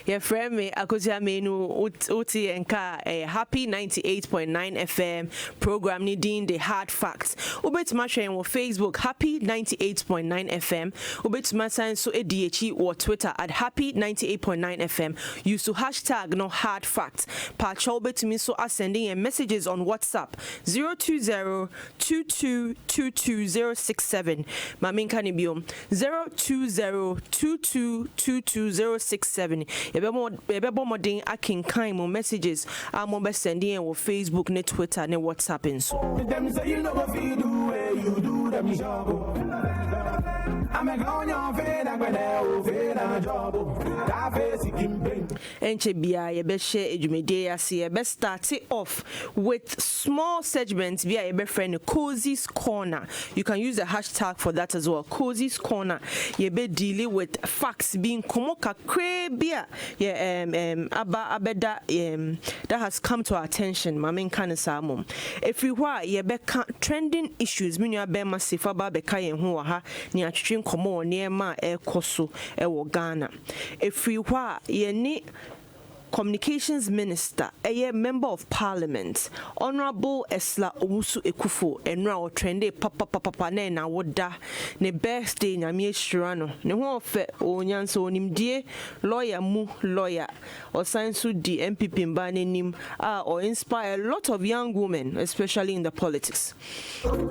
Your friend me Akosua Manu Uti Enka Happy 98.9 FM program needing the hard facts. Ubet Masha on Facebook Happy 98.9 FM. Ubet Masan so ADHE or Twitter at Happy 98.9 FM. Use to hashtag no hard facts. Pacho bet me so are sending messages on WhatsApp 020-2222-067. Mamin Kanibium 020-2222-067. Yebebo moding akin kind mo messages. I'm be sending on Facebook, ne Twitter, ne WhatsApp and so. Them say you know what you do, you do them job. I'm a going on Enchebia, ye be share ejumede ase ye be start it off with small segments via ye be friend Cozy's Corner. You can use the hashtag for that as well. Cozy's Corner. Ye be dealing with facts being komoka krebia. Yeah, abeda that has come to our attention. Mamin kan samum. If you wa ye be trending issues, minu be massive aba be kayen ho ha ni atwetwe komo niema ekoso ewo Ghana. If you wa ye ni Communications Minister, a member of Parliament, Honorable Esla Owusu Ekufo, and now trendy papa na woda ne birthday na mi shirano. Ne ho fe onyanso nimdie lawyer or science di MPP mbane nim or inspire a lot of young women, especially in the politics. Come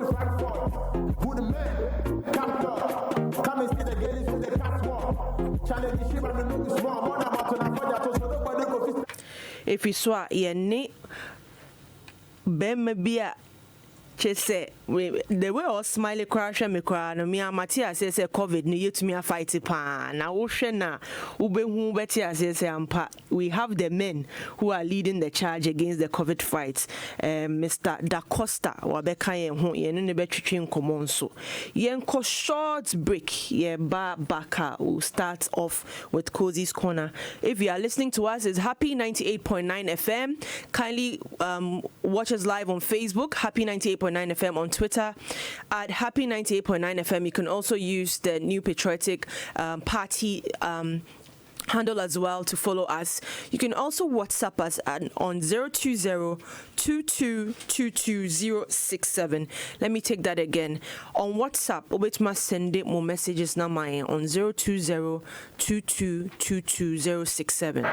and see the girls with the catwalk. Challenge the ship and the small one about to if you saw ye ne bemebia chese the way all smiley crash me cry no me amati say COVID ni yetumi a fight pa na wo hwe na ubehu beti say ampa. We have the men who are leading the charge against the COVID fight. Mr. Da Costa wabeka yen ho ye ne betwetwe nkomo nso yen ko short break ye baka will start off with Cozy's Corner. If you are listening to us, it's Happy 98.9 FM. Kindly watch us live on Facebook, Happy 98.9 FM, on Twitter at Happy 98.9 FM. You can also use the New Patriotic Party handle as well to follow us. You can also WhatsApp us on 020-2222-067. Let me take that again. On WhatsApp, which must send it more messages now mine on 020-2222-067.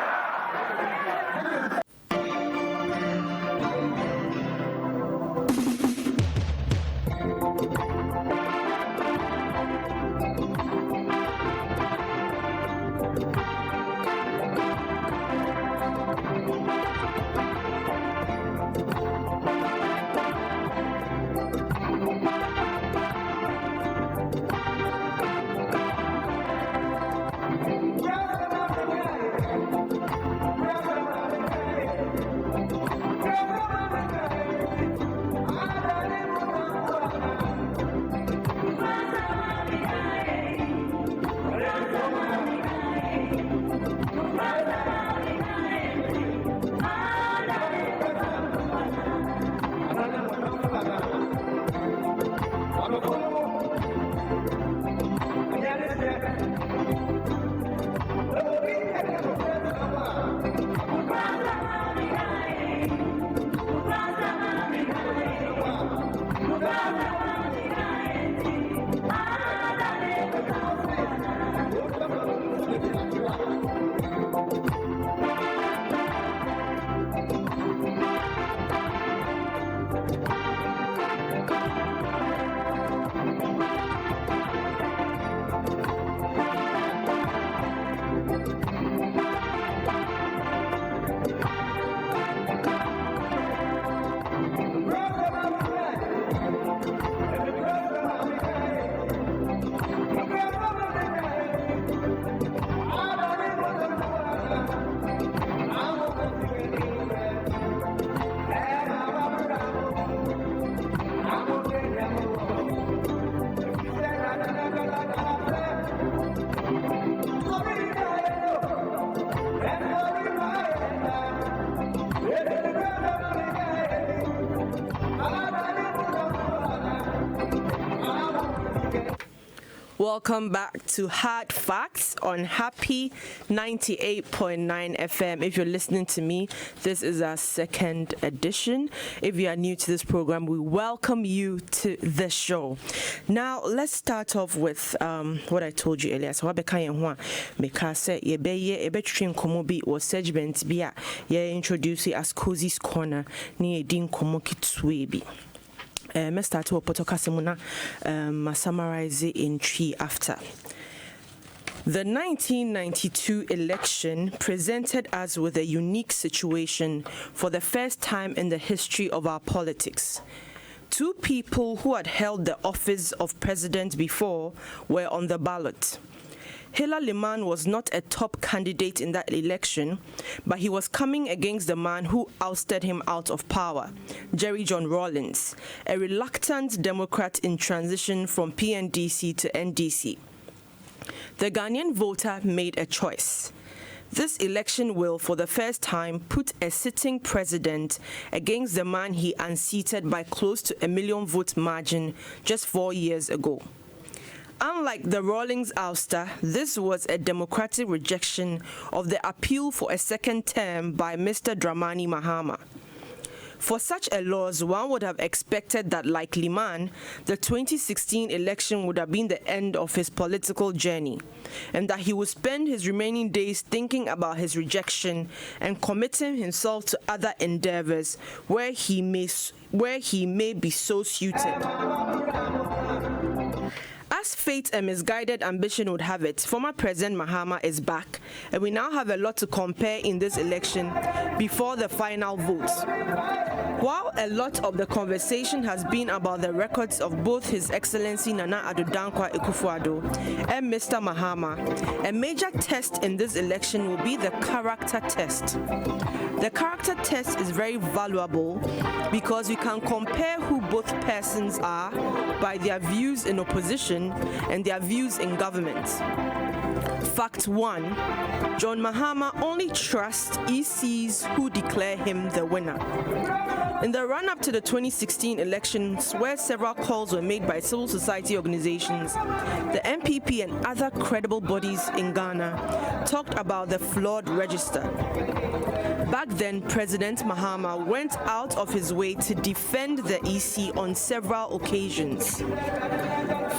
Welcome back to Hard Facts on Happy 98.9 FM. If you're listening to me, this is our second edition. If you are new to this program, we welcome you to the show. Now, let's start off with what I told you earlier. So, or segment be introduce as Cozy's Corner near Din Komokitsuebi. I start to summarize it in three after. The 1992 election presented us with a unique situation for the first time in the history of our politics. Two people who had held the office of president before were on the ballot. Hila Liman was not a top candidate in that election, but he was coming against the man who ousted him out of power, Jerry John Rawlings, a reluctant Democrat in transition from PNDC to NDC. The Ghanaian voter made a choice. This election will, for the first time, put a sitting president against the man he unseated by close to a 1 million vote margin just 4 years ago. Unlike the Rawlings ouster, this was a democratic rejection of the appeal for a second term by Mr. Dramani Mahama. For such a loss, one would have expected that, like Liman, the 2016 election would have been the end of his political journey, and that he would spend his remaining days thinking about his rejection and committing himself to other endeavors where he may be so suited. As fate and misguided ambition would have it, former President Mahama is back, and we now have a lot to compare in this election before the final vote. While a lot of the conversation has been about the records of both His Excellency Nana Addo Dankwa Akufo-Addo and Mr. Mahama, a major test in this election will be the character test. The character test is very valuable because we can compare who both persons are by their views in opposition and their views in government. Fact 1. John Mahama only trusts ECs who declare him the winner. In the run-up to the 2016 elections, where several calls were made by civil society organizations, the MPP and other credible bodies in Ghana talked about the flawed register. Back then, President Mahama went out of his way to defend the EC on several occasions.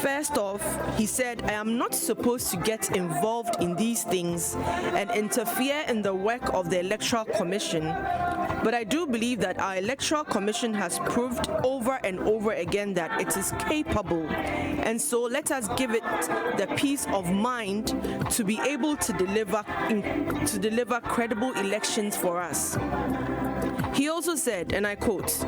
First off, he said, "I am not supposed to get involved in these things and interfere in the work of the Electoral Commission, but I do believe that our Electoral Commission has proved over and over again that it is capable, and so let us give it the peace of mind to be able to deliver credible elections for us." He also said, and I quote,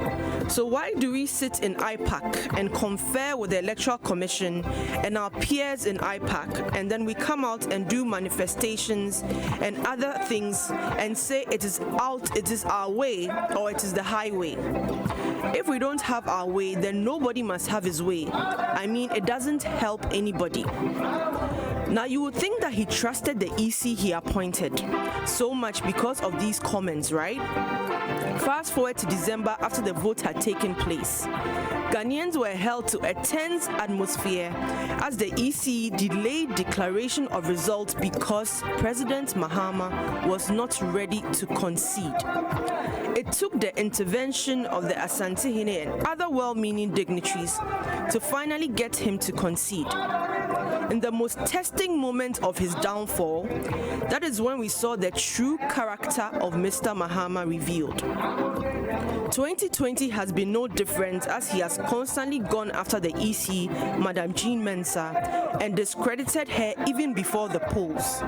"So why do we sit in IPAC and confer with the Electoral Commission and our peers in IPAC, and then we come out and do manifestations and other things and say it is our way or it is the highway? If we don't have our way, then nobody must have his way. I mean, it doesn't help anybody." Now, you would think that he trusted the EC he appointed so much because of these comments, right? Fast forward to December after the vote had taken place. Ghanaians were held to a tense atmosphere as the EC delayed declaration of results because President Mahama was not ready to concede. It took the intervention of the Asantehene and other well-meaning dignitaries to finally get him to concede. In the most testing moment of his downfall, that is when we saw the true character of Mr. Mahama revealed. 2020 has been no different as he has constantly gone after the EC, Madam Jean Mensah, and discredited her even before the polls.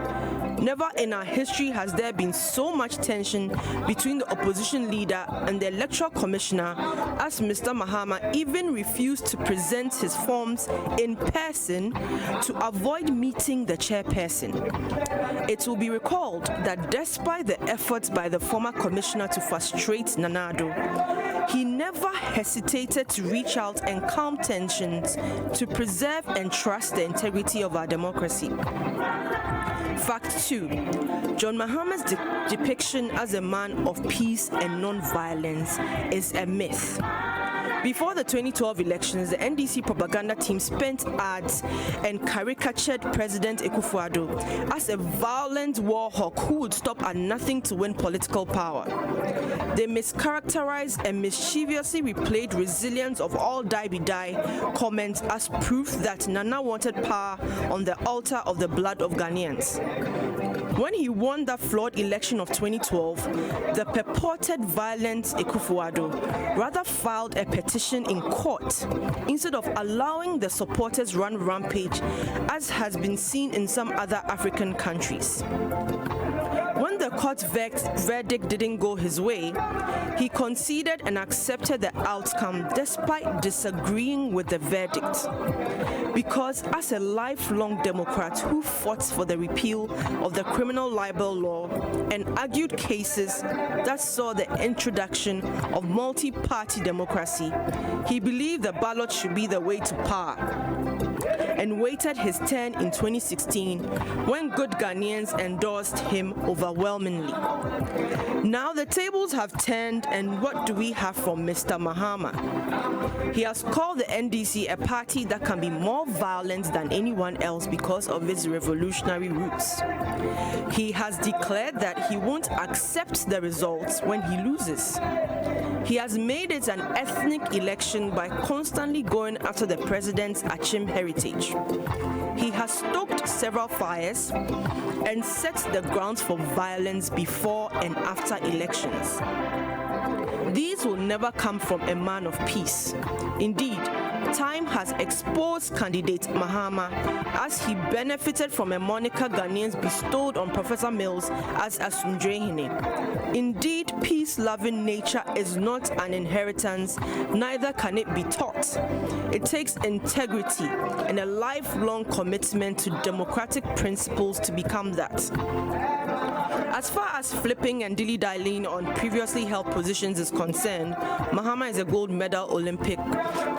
Never in our history has there been so much tension between the opposition leader and the electoral commissioner as Mr. Mahama even refused to present his forms in person to avoid meeting the chairperson. It will be recalled that despite the efforts by the former commissioner to frustrate Nana Addo, he never hesitated to reach out and calm tensions to preserve and trust the integrity of our democracy. Fact 2. John Mahama's depiction as a man of peace and non-violence is a myth. Before the 2012 elections, the NDC propaganda team spent ads and caricatured President Akosua Manu as a violent war hawk who would stop at nothing to win political power. They mischaracterized and mischievously replayed resilience of all die-be-die comments as proof that Nana wanted power on the altar of the blood of Ghanaians. When he won that flawed election of 2012, the purported violent Akosua Manu rather filed a petition in court instead of allowing the supporters run rampage, as has been seen in some other African countries. When the court verdict didn't go his way, he conceded and accepted the outcome despite disagreeing with the verdict. Because as a lifelong Democrat who fought for the repeal of the criminal libel law and argued cases that saw the introduction of multi-party democracy, he believed the ballot should be the way to power, and waited his turn in 2016 when good Ghanaians endorsed him overwhelmingly. Now the tables have turned, and what do we have from Mr. Mahama? He has called the NDC a party that can be more violent than anyone else because of its revolutionary roots. He has declared that he won't accept the results when he loses. He has made it an ethnic election by constantly going after the president's Achim heritage. He has stoked several fires and set the grounds for violence before and after elections. These will never come from a man of peace. Indeed, time has exposed candidate Mahama as he benefited from a moniker Ghanaians bestowed on Professor Mills as Asundrehine. Indeed, peace-loving nature is not an inheritance, neither can it be taught. It takes integrity and a lifelong commitment to democratic principles to become that. As far as flipping and dilly-dallying on previously held positions is concerned, Mahama is a gold medal Olympic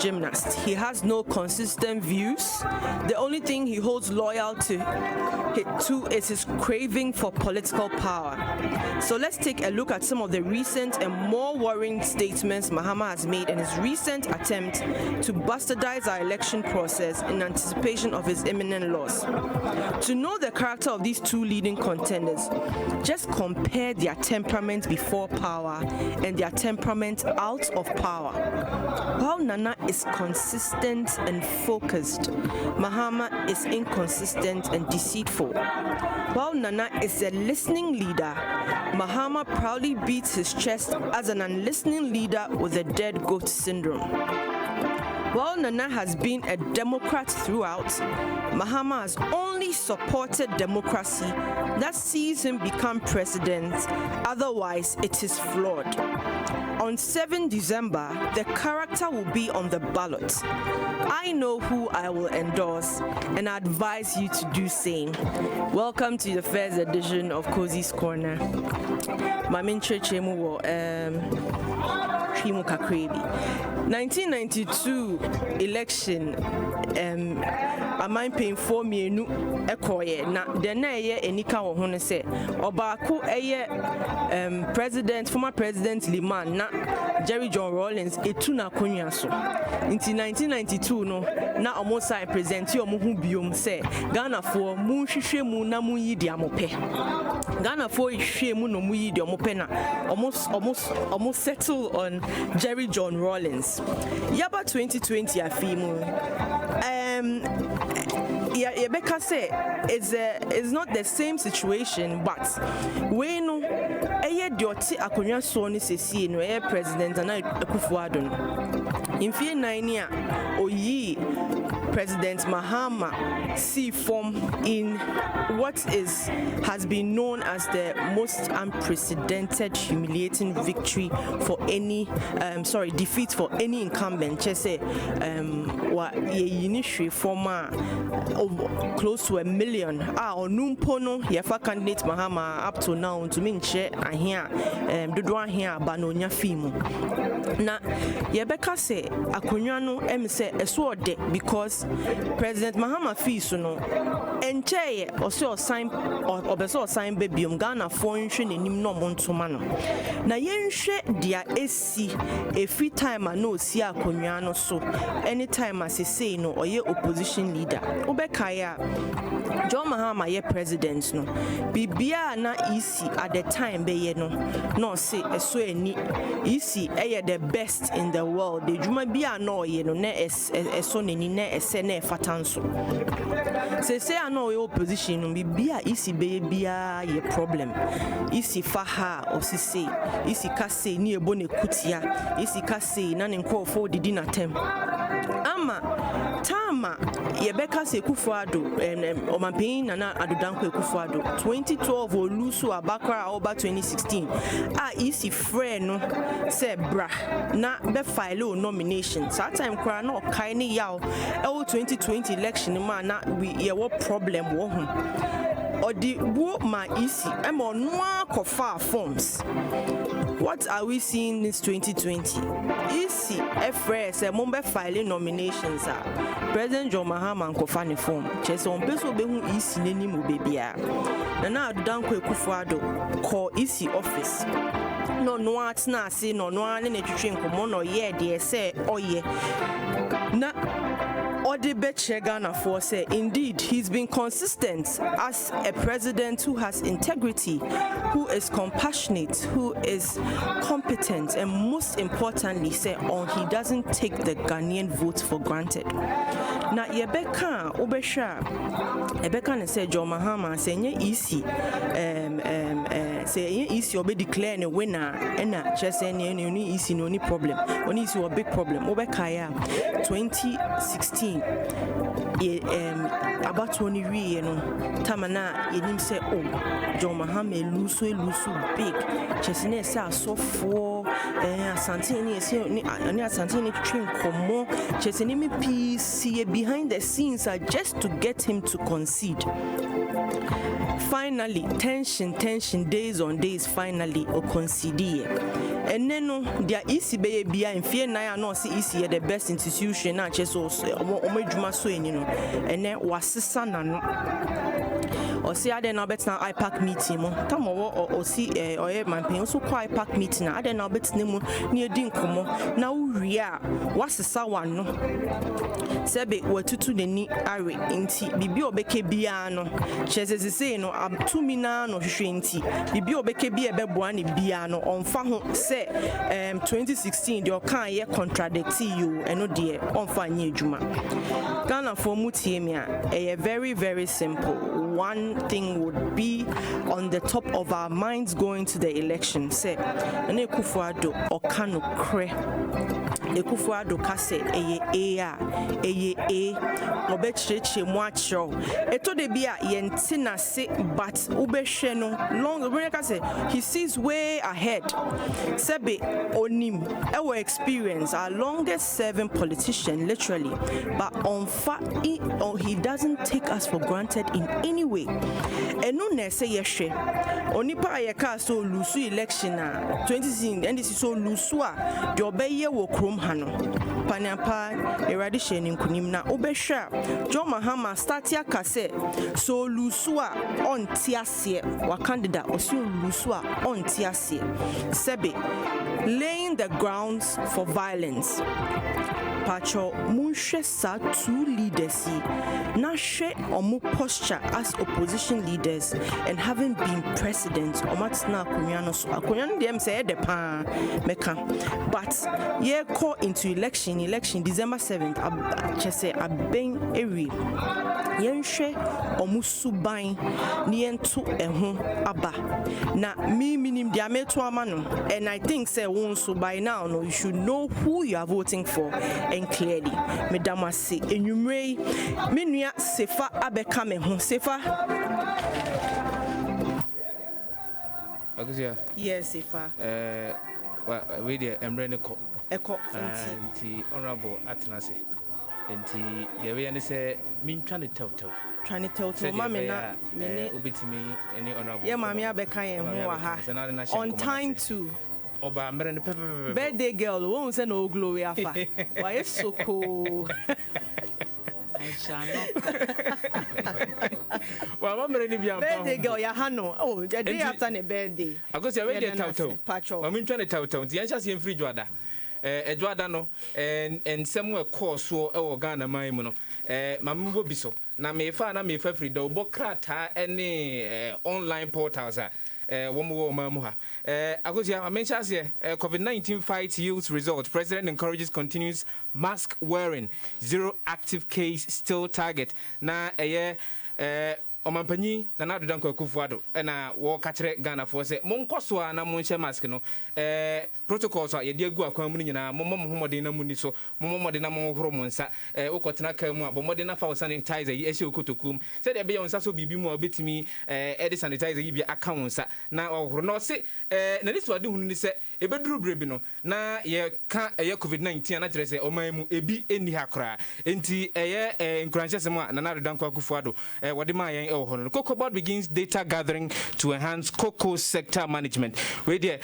gymnast. He has no consistent views. The only thing he holds loyal to is his craving for political power. So let's take a look at some of the recent and more worrying statements Mahama has made in his recent attempt to bastardize our election process in anticipation of his imminent loss. To know the character of these two leading contenders, just compare their temperament before power and their temperament out of power. While Nana is consistent and focused, Mahama is inconsistent and deceitful. While Nana is a listening leader, Mahama proudly beats his chest as an unlistening leader with a dead goat syndrome. While Nana has been a Democrat throughout, Mahama has only supported democracy that sees him become president, otherwise it is flawed. On 7 December, the character will be on the ballot. I know who I will endorse, and I advise you to do same. Welcome to the first edition of Cozy's Corner. Mamin Chechemu wo Trimu Kakrebi. 1992 election, Amain for me nu ekoye na de na eye enika wo ho ne se obako eye former president Liman na Jerry John Rawlings etu na konwa so nti 1992 no na omo sai present yo mo hu biom se Ghana for mu hwehwe mu na mu yi di amope Ghana for hwehwe mu no mu yi di amope na almost settle on Jerry John Rawlings. Yaba 2020 afimu Yebeka say it's not the same situation, but we know dioti akonwa so ni sesi no president na Akosua Manu in fear 9 year oyi President Mahama see form in what has been known as the most unprecedented, humiliating victory for any defeat for any incumbent. Just say what initially former close to 1 million or numpono yafa candidate Mahama up to now to mean share and here dodo here banonya fimu na yebeka say akonwa no em say eso ode because President Mahama fees no enche o sign obeso sign babyum Ghana for nhwe nenim no montoma no na yenhwe dia esi every time I know si akonwa no so anytime as say no oye opposition leader obekaya John Mahama ye president no bibia na isi at the time be ye no say eso eni isi the best in the world the juma bia no ye no na eso neni na ese na fatanso say no your opposition no bibia isi be bia ye problem isi faha osisi isi kase ni ebo ne kutia isi kase na ne nkofo didi na tem ama tama yebeka se Kufuado omampin na adodanko Kufuado 2012 olusu abakra oba 2016 isi frɛ no se bra na be file nomination that time kra na kai ne yaw 2020 election ma na we ye wo problem wo ho odi bu ma isi emo noa kofa forms. What are we seeing this 2020? Isi FRS mombe filing nominations President John Mahama and Kofani form. Chese on peso be hu isi neni mu bebia. Na adanko Kufuado call isi office. No at na say no ane ne twetwe nkomo no ye de say oye. Na Odi Ghana for say indeed he's been consistent as a president who has integrity, who is compassionate, who is competent, and most importantly say he doesn't take the Ghanaian vote for granted. Na yebeka obesha ebeka ne say John Mahama say nye easy say easy obe declare ne winner ena chese ne ni easy no ni problem oni easy a big problem obeka ya 2016 about 20 we no tamana yenim say John Mahama elusu big chese ne say asofo asante ni ese ni asante ni twin komo chese ni me peace behind the scenes are just to get him to concede. Finally, tension, days on days, finally, or concede. And then, there is be in fear na no see easy the best institution, not just also, and then was son or see I then now bet now IPAC meeting tam or see or my pain also quite IPAC meeting I then now bet near dinkomo now ria what's the sawan no sebe we tutu the ni are inti bibi obeke bia no chese say no am to me na no hwehwe inti bibi obeke bia beboa ne bia no onfa ho say 2016 the kan ye contradict you eno de onfa nya adwuma Ghana for mutie me a very very simple. One thing would be on the top of our minds going to the election. Say, ane Kufuado okano kre. Kufuado kase eye obechreche mwacho. Eto de bia yentina se but ubehwe no long kase he sees way ahead. Sebe onim our experience our longest serving politician literally but on he doesn't take us for granted in any way. Enu na say yehwe onipa ayeka so lusu election 2016 and this is so lusu a de obeye wo krom ha no panyapa erade hye ni nkunim na obehwa John Mahama start ya kase so lusu a onti ase wa candidate oso lusu a onti ase sebe laying the grounds for violence. Pacho munhwe sa two leaders na hwe omo posture as opposition leaders and having been president omatna akonwa no so akonwa no dem say de pa meka but ye call into election December 7th chese aben ewi yenhwe omo suban ne ento eho aba na minim dia meto ama no and I think say won so by now no you should know who you are voting for. And clearly, Madam say, enumere menua sefa abeka me ho sefa. Akosua. Yes, sefa. We dey emre ko. Eko nti honorable Atenase. Nti ye we say min twa ne tell. Trying to tell mama na me obitimi any honorable. Yeah, mama abeka ye ho wa ha. On time too. oba mere ne pepe. Birthday girl, won't say no glory afa. Why is so cool? I shall not. Well, mama mere ne bia. Birthday girl, ya hano. Oh, the day after the birthday. Akosua we dey tawtaw. Patrol. Mama ntwa ne tawtaw. Ti yanhya se free Joada. Edwada no ensem we course so e wo Ghana man mu no mama bo bi so na me fa free do bo krata any online portals wo mo wo mamu ha Akosua mention say COVID-19 fight yields results. President encourages continuous mask wearing. 0 active case still target na Omampanyi na Nadu Danko Akufo-Addo na wo ka kire Ghana for say monkoso a na monhye mask no protocols a ye de agu akwan mu nyina momomodin na muni so momomodin na monhoro monsa ukotena kan mu abomodin na fa sanitizer yi ehye okotokum say de be yonsa so bibi mu obetimi de sanitizer yi bi aka wonsa na ohoro no se na niso ade hunu ni se ebeduru brebi no na ye ka COVID-19 na kire se oman mu ebi eni ha kra enti nkranche se mu na Nadu Danko Akufo-Addo wode ma yen Cocoa Board begins data gathering to enhance cocoa sector management. We there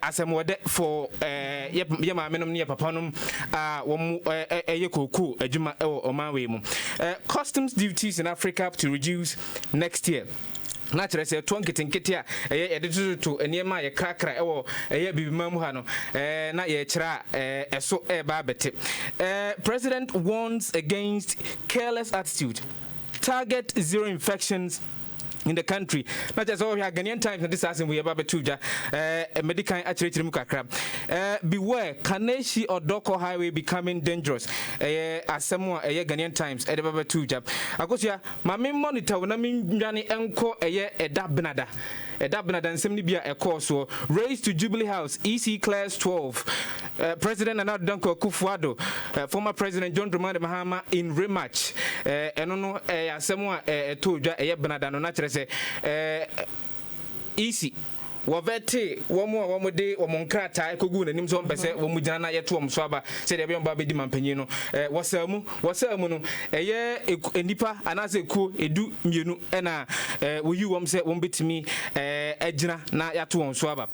asemwode for ye maamenom ne papanom wo cocoa adwuma omanwe mu. Customs duties in Africa to reduce next year. Naturally, say twanketenkete a yede to eniema ye krakra ewo bibima mu ha no na ye kira eso ba bete. President warns against careless attitude. Target 0 infections in the country. Not just all we are Ghanaian Times and this as we about tuja medical actually mukakra. Beware, Kaneshi or Doko Highway becoming dangerous. As someone Ghanaian Times about tuja. Akosua, my main monitor when I mean Jani Enko Edabnada. Edabnada and Semnibia a course raised to Jubilee House, EC class 12. President Nadu Danko Akufo-Addo, former President John Dramani Mahama in rematch. Enono someone tuja Benada no naturally say EC wavete womo de womonkrata ekogu nanim so mpese womu gina na yeto omso aba se de be omba be di mampanyi no wasamu no enipa anase ku edu mienu na woyi wom se wom betimi agina na yato omso aba.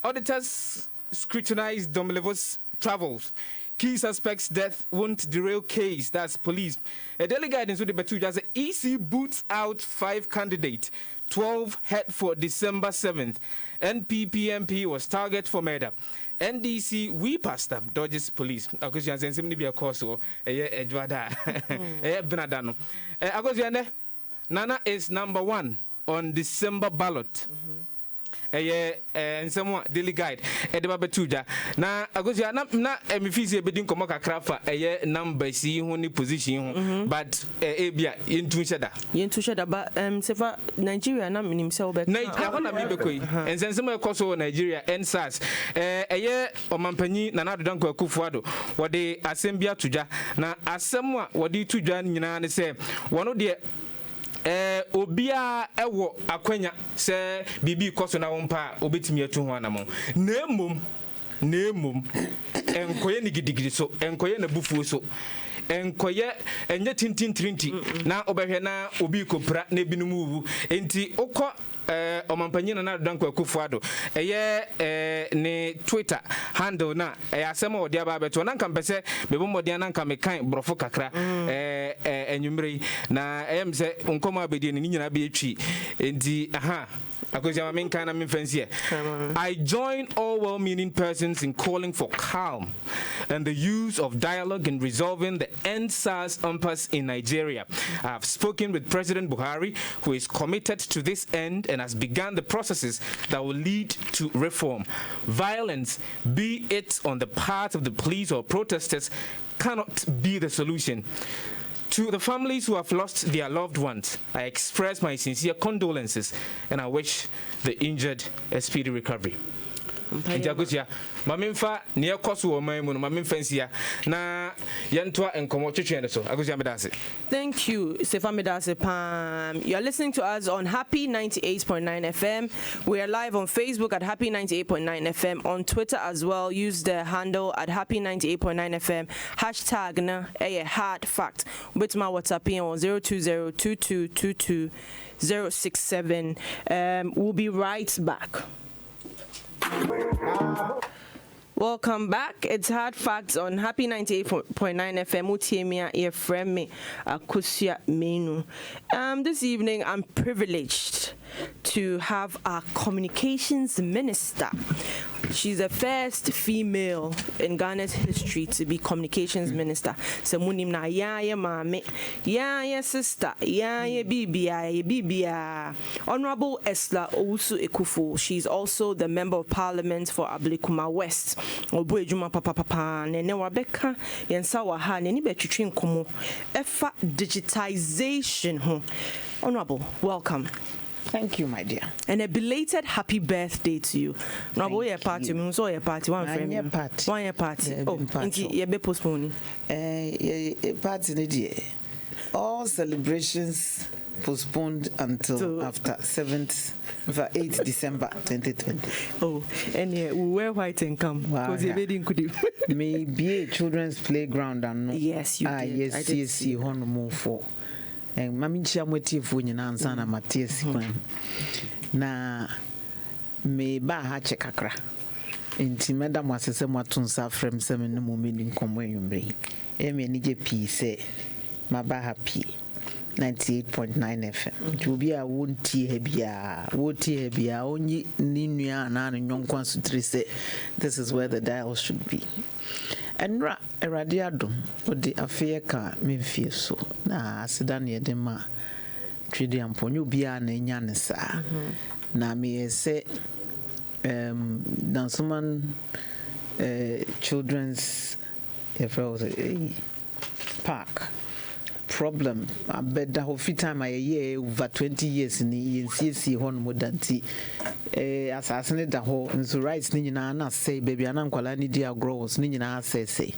Auditors scrutinize Domelevo's travels. Key suspects' death won't derail case. That's police. A daily guidance with the Batu as EC boots out 5 candidates. 12 head for December 7th. NPP MP was target for murder. NDC we pastor dodges police. Akosua sense me be a course so Edwada Benadano. Akosua Nana is number 1 on December ballot. And someone daily guide edeba betuja na Akosua na emifisi ebedin komo kakra fa number si ho ni position ho but ebia yentu sheda ba sefa Nigeria na minim se obek na hona mi bekoi ensensem ekoso Nigeria ensas omampanyi na Nadu Danko Akufo-Addo wode asembia tuja na asem a wode tuja nyina ne se wono de obia ewo akwanya se bibi koso na wompa obetimi atu ho anamo na emom enkoye ni gidigidi so enkoye na bufuo so enkoye enye tintintinti na obehwe na obi kopra na ebinumu wu enti okọ omampanyi na Nadu Danko Akufo-Addo ne Twitter handle na asema odi aba beto na nkampese bebomodi na nka mekan brofo kakra enwumre na emse nkoma abedi ni nyina be etwi enti Akosua menkan na memfansie. I join all well-meaning persons in calling for calm and the use of dialogue in resolving the end-SARS impasse in Nigeria. I have spoken with President Buhari, who is committed to this end and has begun the processes that will lead to reform. Violence, be it on the part of the police or protesters, cannot be the solution. To the families who have lost their loved ones, I express my sincere condolences and I wish the injured a speedy recovery. Akosua mamemfa ne ekoso o man mu no mamemfa nsia na yentoa enkomo twetwe ne so Akosua medase. Thank you Sefa medase pam. You are listening to us on Happy 98.9 FM. We are live on Facebook at Happy 98.9 FM, on Twitter as well. Use the handle at Happy 98.9 FM hashtag na hard fact with my WhatsApp on 0202222 067. We'll be right back. Welcome back. It's Hard Facts on Happy 98.9 FM. Utiemia here from me, Akosua Manu. This evening, I'm privileged to have our communications minister. She's the first female in Ghana's history to be communications minister. So munim na ya mame, ya sister, ya bibia. Honorable Esther Owusu Ekufu. She's also the member of parliament for Ablekuma West. Obuejuma papa nene wabeka yensa wa ha neni betwetwe nkomo efa digitization ho. Honorable, welcome. Thank you, my dear. And a belated happy birthday to you. Honorable, your party, me so your party, one friend. One year party. Oh, you be postponing. Party dear. All celebrations postponed until after 8th December 2020. Oh, and yeah, we wear white and come. Because you didn't could maybe a children's playground and yes, you did. Yes, I did see one more for. And Mammy Chamweti for Nansana Matthias na me ba ha chekakra. Inti madam was a somewhat from 7 moment in Comway. Nije P say, my ba happy 98.9 FM. To be a wound tea hebia, only Ninia and young consultants say this is where the dial should be. And Radiado, what the affair car me fear so. Na Sidania de ma Tridiam Ponu Bia Nanisa. Na me say, Dansuman children's park. Problem. I bet the whole free time I year over 20 years in the CC Hon Modanti. Assassinate the whole and so rights Nina say, baby, and Uncle dear grows Nina say.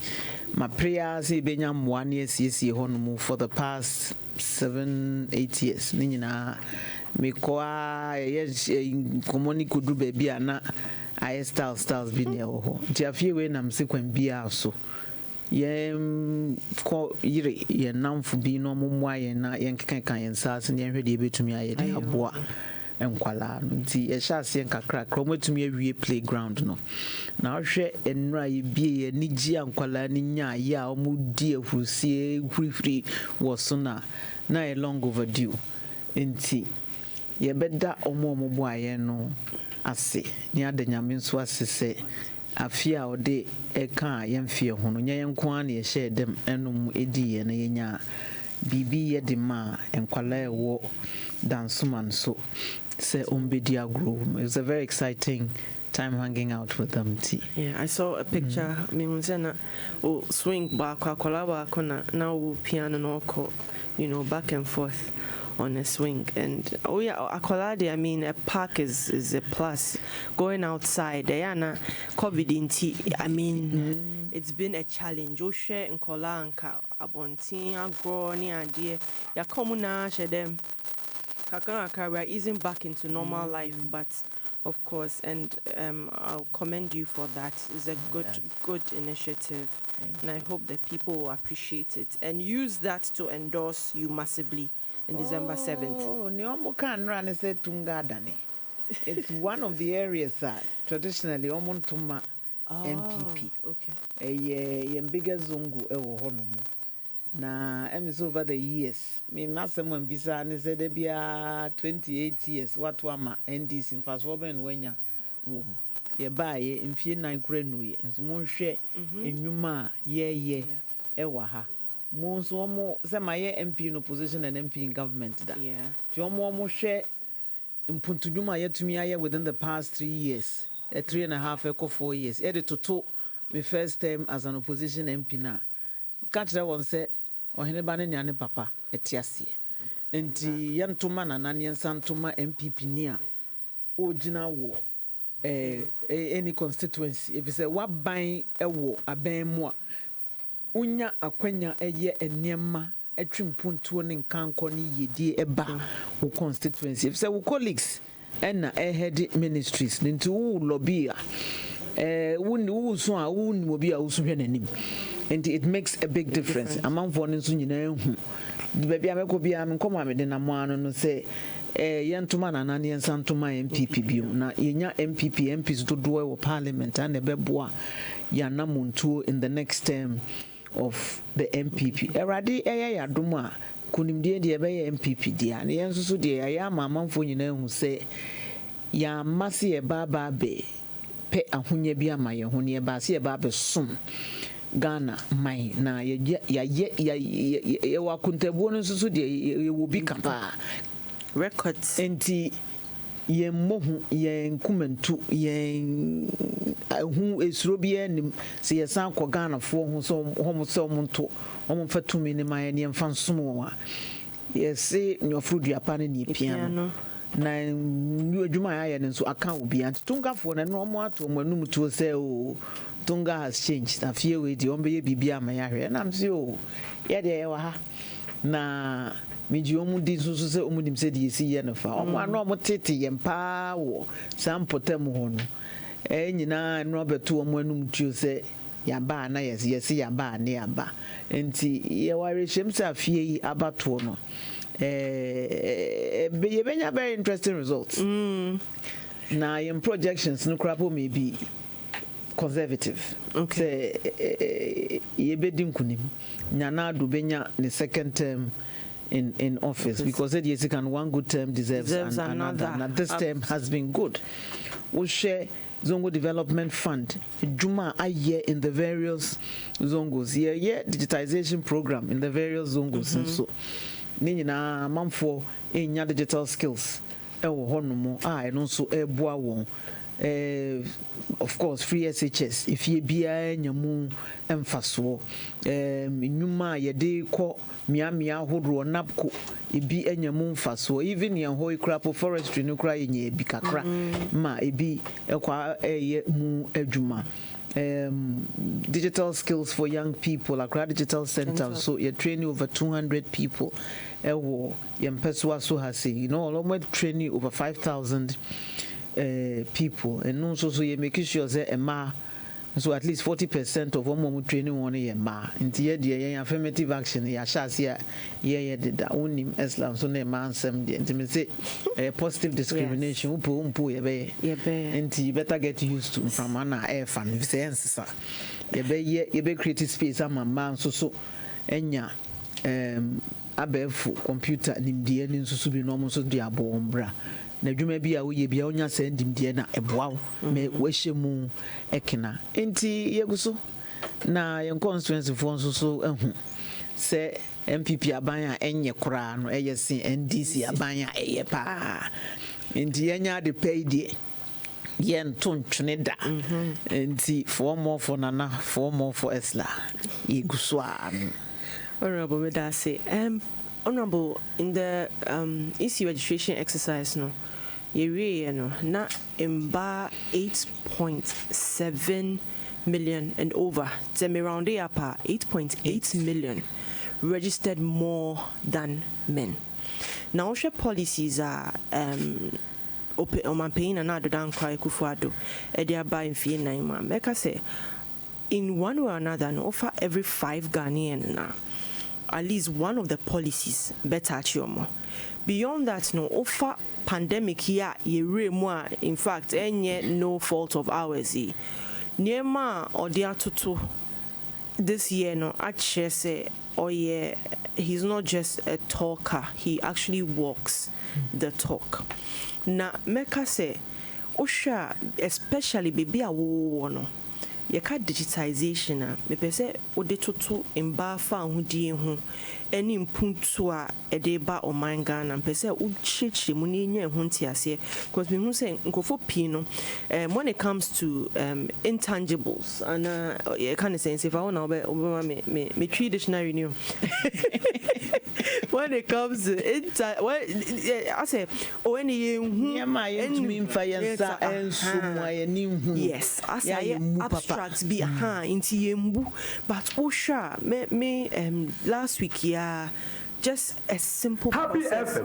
My prayers, Benyam 1 year CC Hon for the past 7-8 years. Nina me qua yes, Comoni could do baby and I styles been here. Jaffe when I'm sick when be also. Ko yire ye namfo bi no momwa ye na ye nkenkan ye nsase ne hwede betumi aye de aboa enkwala no nti ye hyase nkakra kromotumi awie playground no na hwɛ enra ye bie ye nigi ankwala ne nya ye a omudi ahusie hurihuri wo so na ye long overdue nti ye beda omo aye no ase ne adanyame nso asese afia ode eka yemfie ho no nya yenko an ye hye dem enum edi ye na yenya bibi ye de ma enkwala ewo dansuman so say ombedi agro. It's a very exciting time hanging out with them. Yeah, I saw a picture. Me munzena o swing back akwala ba kona na o piano no ko, you know, back and forth on a swing. And oh yeah, Akolade, I mean, a park is a plus. Going outside, Diana, COVID, I mean, it's been a challenge. Oshe and Kolanka, Abontin, Agro, ni idea. Ya komuna she them. Kakanaka, we're easing back into normal life, but of course, and I'll commend you for that. It's a good initiative, and I hope that people will appreciate it and use that to endorse you massively in December 7th. Oh, Nyomo can run and say Tungadane. It's one of the areas that traditionally Omontuma MPP. Okay. A bigger Zungu ewo honomu. Na emis over the years. Me masamwen bisa and said there be 28 years. What wama NDC in fast woman wenya wom. Ye buy ye in fear 9 krenu and some share in Yuma ye ewa ha. Most more my MP in opposition and MP in government. That. Yeah. Jomo share in Puntujuma yet to me within the past 3 years, 3.5 4 years. Editor to my first time as an opposition MP now. Catch that one say, or anybody nyane papa etiasie. Enti yantuma na nanyan santuma MPP near Ojina war. Any constituency. If you say what buying a war, a bang more. Unya akwenya eye enema etwimpuntuo ne nkanko ne yedie eba wo constituency if say wo colleagues na head ministries nti wo lobby wo so a wo ni obi a wo so hwe nanim and it makes a big difference among for nso nyina hu baabi ameko bia nkomo amede na mo ano no say yɛntoma nana ne yɛnsa ntoma MPP bio na yɛnya MPs dodoɔ wɔ parliament and ɛbɛboa yɛanamontuo in the next term of the MPP. Awurade ɛyɛ yɛadom a kunimdie deɛ ɛbɛyɛ MPP deɛ ne yɛn nso so deɛ yɛayɛ ama amanfoɔ nyinaa hu sɛ yɛama se yɛba aba abɛ pɛ ahonya bi ama yɛn ho ne yɛba se yɛba abɛsom Ghana man na yɛwɔ akontabuo no nso so deɛ yɛwɔ bi ka paa records enti yɛn mohu yɛn kumantu yɛn hu esuro bi anim sɛ yɛsan kɔ Ghanafoɔ ho so ɔmo sɛ ɔmo nto ɔmo mfa tumi ne ma yɛn yɛmfa nsom wɔn a yɛse nyɔforo duapa ne ne piano na adwuma a yɛayɛ no nso aka obi ant tungafoɔ na no ɔmo ato ɔmo anum tuo sɛ o Tunga has changed. Na fear we the ombe bibi amayahwe. Na msi o yɛde yɛwɔ ha na miji omu di so se omu dim se di esi yɛ no fa. Omu ano omu tete yɛn paa wɔ sampotem ho no. Nyina no beto omu anum tuo sɛ yaba na yɛsi yaba ne yaba. Enti yɛware hyem sɛ afie yi abato no. Yɛbɛnya very interesting results. Na yɛn projections no krapo maybe conservative. Okay. Yebedi nkunim. Nyana do benya the second term in office because it yes can one good term deserves another. Now this term has been good. We'll share Zongo Development Fund. Juma a year in the various zongos. Yeah, digitization program in the various zongos and so. Nina mamfo enya digital skills. Ewo hono mo and also eboa won. Of course, free SHS. If you be a nyamu emfaso, nyuma yede ko miamia hodro napko, ebi enyamu mfaso. Even yan hoi krapo forestry no kra yenye bikakra ma ebi ekwa mu ejuma. Digital skills for young people, Accra Digital Center. So you're training over 200 people. Yempeswa so has almost training over 5,000. People and also so you make sure say so at least 40% of all training one year ma into the affirmative action ya shasia yeah did that only Islam so na man some the say positive discrimination umpo ye and you better get used to from an air fan sense ye be create space ama man so enya abefu computer nimdie ni so bi no mo so dia bombra na dwuma bi a wo ye bia onya sendim die na eboawo me wahye mu ekena enti yeguso na yen constituency fo nso so ehu se MPP aban a enye kora no eye sin NDC aban a eye pa enti yenya de pay die yen ton twene da enti for more for nana for more for Esla yeguso an Honorable Medase Honorable, in the EC registration exercise, no, na imba 8.7 million and over. Tell round the upper 8.8 million registered more than men. Now, our policies are open on my pain and other than cry kufuado. They are buying fee 9 months. Make I say, in one way or another, no, offer every 5 Ghanaian now. At least one of the policies better at your beyond that no offer pandemic here in fact no fault of ours Niema or dear tutu this year no actually say oh yeah he's not just a talker, he actually walks the talk. Na meka say osha especially baby a wo no yeka digitization a me pese ode toto mba fa hodie ho eni mpuntu a ede ba oman Ghana pese wo cheche mu ne nya ho ntiase because me hu say nkofo pi no when it comes to intangibles and you can say if I want me three dictionary new when it comes to I say when you yes I say abstract be into yembu but osha me last week yeah just a simple process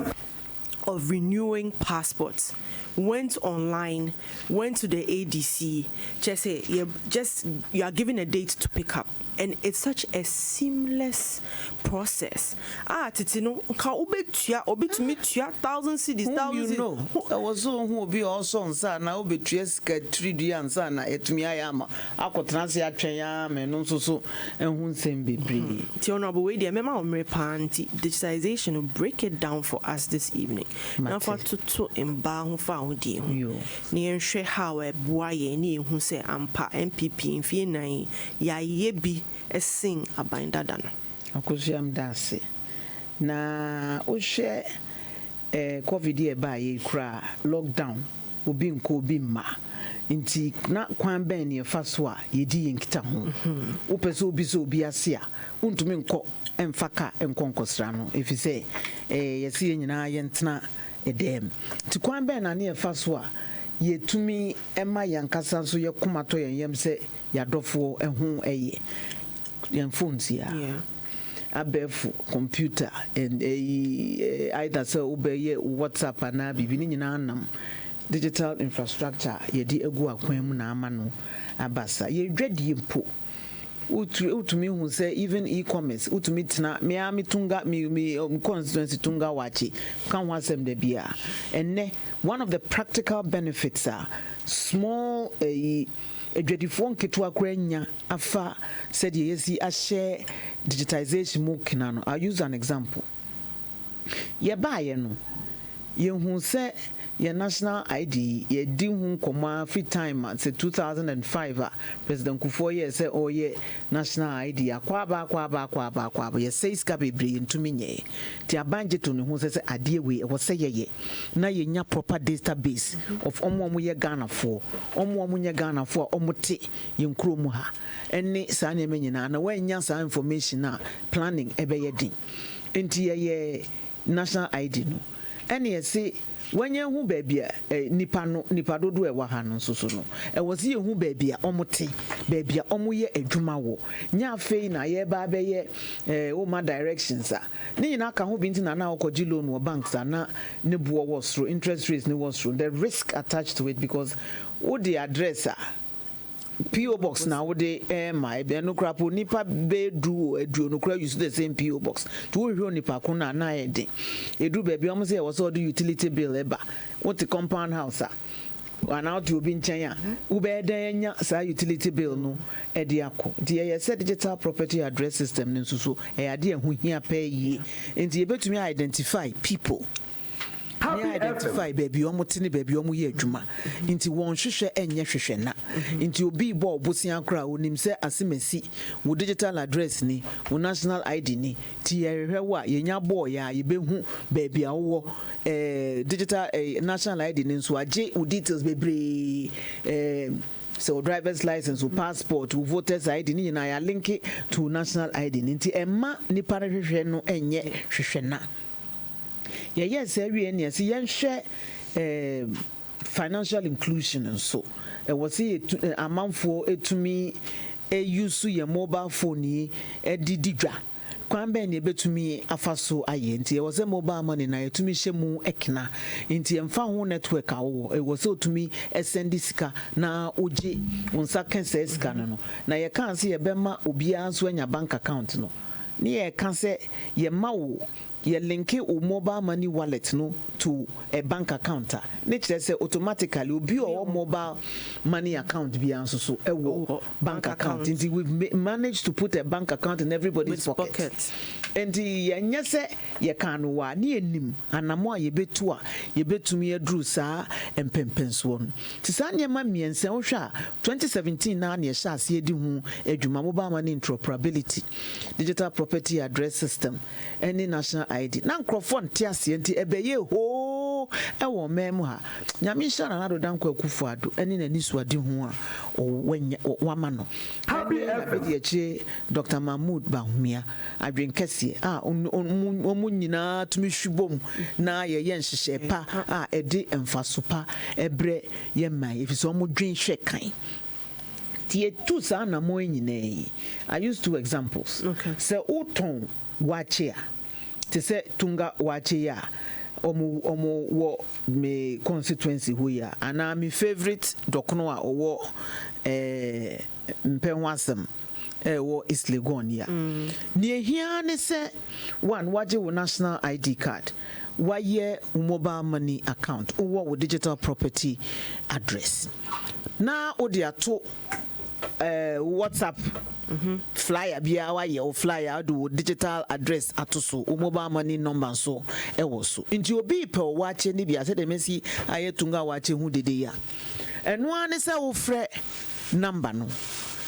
of renewing passports went online, went to the ADC, just say you are given a date to pick up. and it's such a seamless process. Titino, ka obetua obetumi tua 1,000 cedis, 1,000. You know, I was so who be also on sa na obetua ka 3D and sa na etumi ayama. Akotranse atwen me no so and hu nsem bebre. Ti honorable way there mema omre panti digitalization will break it down for us this evening. Now for to emba ho fa ho die ho. Ni enhwe how e boa ye ni hu se ampa MPP mfie nan ya ye bi esing abanda da no. Akosua mdase. Na o hwe COVID e ba ye kra lockdown obi nko obi ma nti na kwan ben ne fa so a yedi yenkita ho wo pese obi so obi ase a untumi nko emfaka enkonkosra no efise yesi nyina yentena edem ti kwan ben na ne fa so a yetumi ema yankasa so yekomato yem se yadofo eho eye yen phones ya abefu computer and either so obeye WhatsApp na bibi ni nyina nam digital infrastructure yedi egu akwan mu na ama no abasa ye dwadi mpo utumi hu say even e-commerce utumi tena me tunga me constituency tunga wachi kan wasem de bia enne one of the practical benefits are small edwadifo nketo akwanya afa said yesi a share digitization mu kinano. I'll use an example. Ye baye no ye hu say your national ID ye di hu koma free time at 2005 President Kufuor ye say oh ye national ID akwa ye say ska bebre ntumi nye ti abanje to ne hu say ade we wo say ye na ye nya proper database of omo ye Ghana for omo nye Ghana for omote ye nkro mu ha enne sa na menyina na wan nya sa information na planning ebe ye din enti ye national ID no ene ye say when you hu baby nipa dodo e wa ha no so no e was ye hu baby omote baby omo ye adwuma wo nya afei na ye ba be ye o ma directions a ni na ka ho binti na na okoji loan wo banks na ne buo was through interest rates ne was through the risk attached to it because wo the address PO box now would they my be no crap nipa be do no crap use the same PO box to we nipa kuna na ede edu baby almost say was all the utility bill eba what the compound house and out to be in China ube denya sa utility bill no ediako the said digital property address system nso e ade hu hia pay yi enti ebetumi identify people identify baby omotini baby omu ye adwuma nti won hwehwe enye hwehwe na nti obi bo obosia kra onim se asemasi wo digital address ni wo national ID ni ti yehwe wa yenya bo ya yebehu baby awo digital national ID ni nso age wo details bebre so driver's license or passport or voter's ID ni na ya link to national ID nti emma ni para hwehwe no enye hwehwe na yes every year see yenhwe financial inclusion and so e was see amanfo etumi use your mobile phone e dididwa kwan ben ne betumi afaso aye nti e was mobile money na etumi hyemu ekna nti emfa ho network awo e was otumi send sika na oje wonsa kan sika no na ye kan se ye bema obi anso anya bank account no ni ye kan se ye mawo ye link o mobile money wallet no to a bank account ne kire say automatically obi o mobile money account bi anso so e wo bank account nti we managed to put a bank account in everybody's pocket and ye nya say ye kan wa ne enim anamo a ye betu a ye betumi aduru saa empempenso no ti sa ne ma miense wo hwa 2017 na ne sha ase edi hu adwuma mobile money interoperability digital property address system any national ID na nkrofo ntiase nti ebeye ho ewo mem ha nyame sha na do danko akufu ado eni na nisu ade ho a wama no happy every Dr. Mahmoud Bahumia adwen kese a omu nyina tumi hwibom na ye nhyehyɛ pa a ede emfaso pa ebre ye man efiso omu dwen hwe kan tie tu sa na mo nyina. I use two examples. Okay. So uton wachia to say tunga wachia omu wo me constituency huya ana mi favorite dokono a owo mpenwasem East Legon ya. Near here say one waje wo national ID card. Why mobile money account or with digital property address. Now odia to WhatsApp flyer bia why or flyer do digital address atoso mobile money number so e wo so. Nti obi pe watch ni bia say dem si aye tunga watch hu dede ya. Eno ane say wo frɛ number no.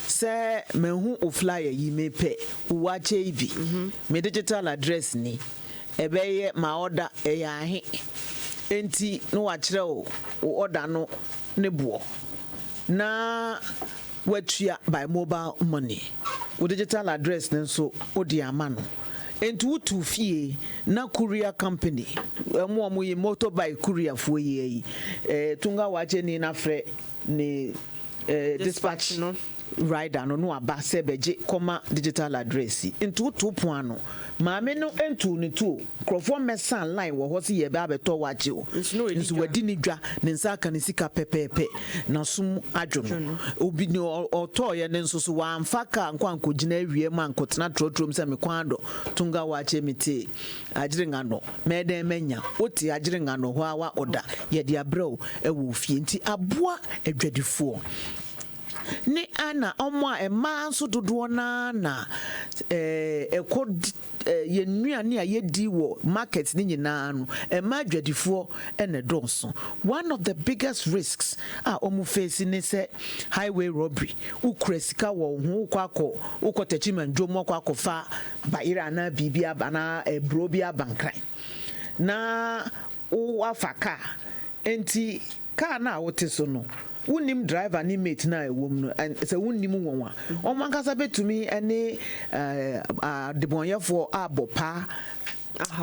Say mehu o flyer yi me pe watch e bi. Me digital address ni ebeye ma order eya ahe enti no wa kire o order no ne bo na watua by mobile money o digital address ne so odi ama no enti wotu fie na courier company mo yi motorbike courier fo yi tunga wache ni na frɛ ni dispatch no rider no aba se beje koma digital address into 2 no maame no entu ne tu crofo mesan line wo ho se ye ba beto wache o nso wadi ni dwa ne nsa aka ne sika pepepe na sum adwono obi ni oto ye ne nso so wa amfa ka nkwanko gina awie ma nkotena trotrom se me kwando tunga wache mete agirenga no meden menya oti agirenga no ho awa oda ye dia brew ewo fie nti aboa adwadifo ni ana omo ema nso dodo na ekọ ye nuane a yedi wo market ni nyina no ema adwadifo ene donso. One of the biggest risks omo face ni se highway robbery. Ukresika wo hu kwakọ ukotachi mandwomo kwakọ fa bayira na bibia bana ebro bia bankran na wafaka enti ka na wote so no unim driver ni mate na ewom no se unim wonwa omankasa betumi ene adebonyefo abopa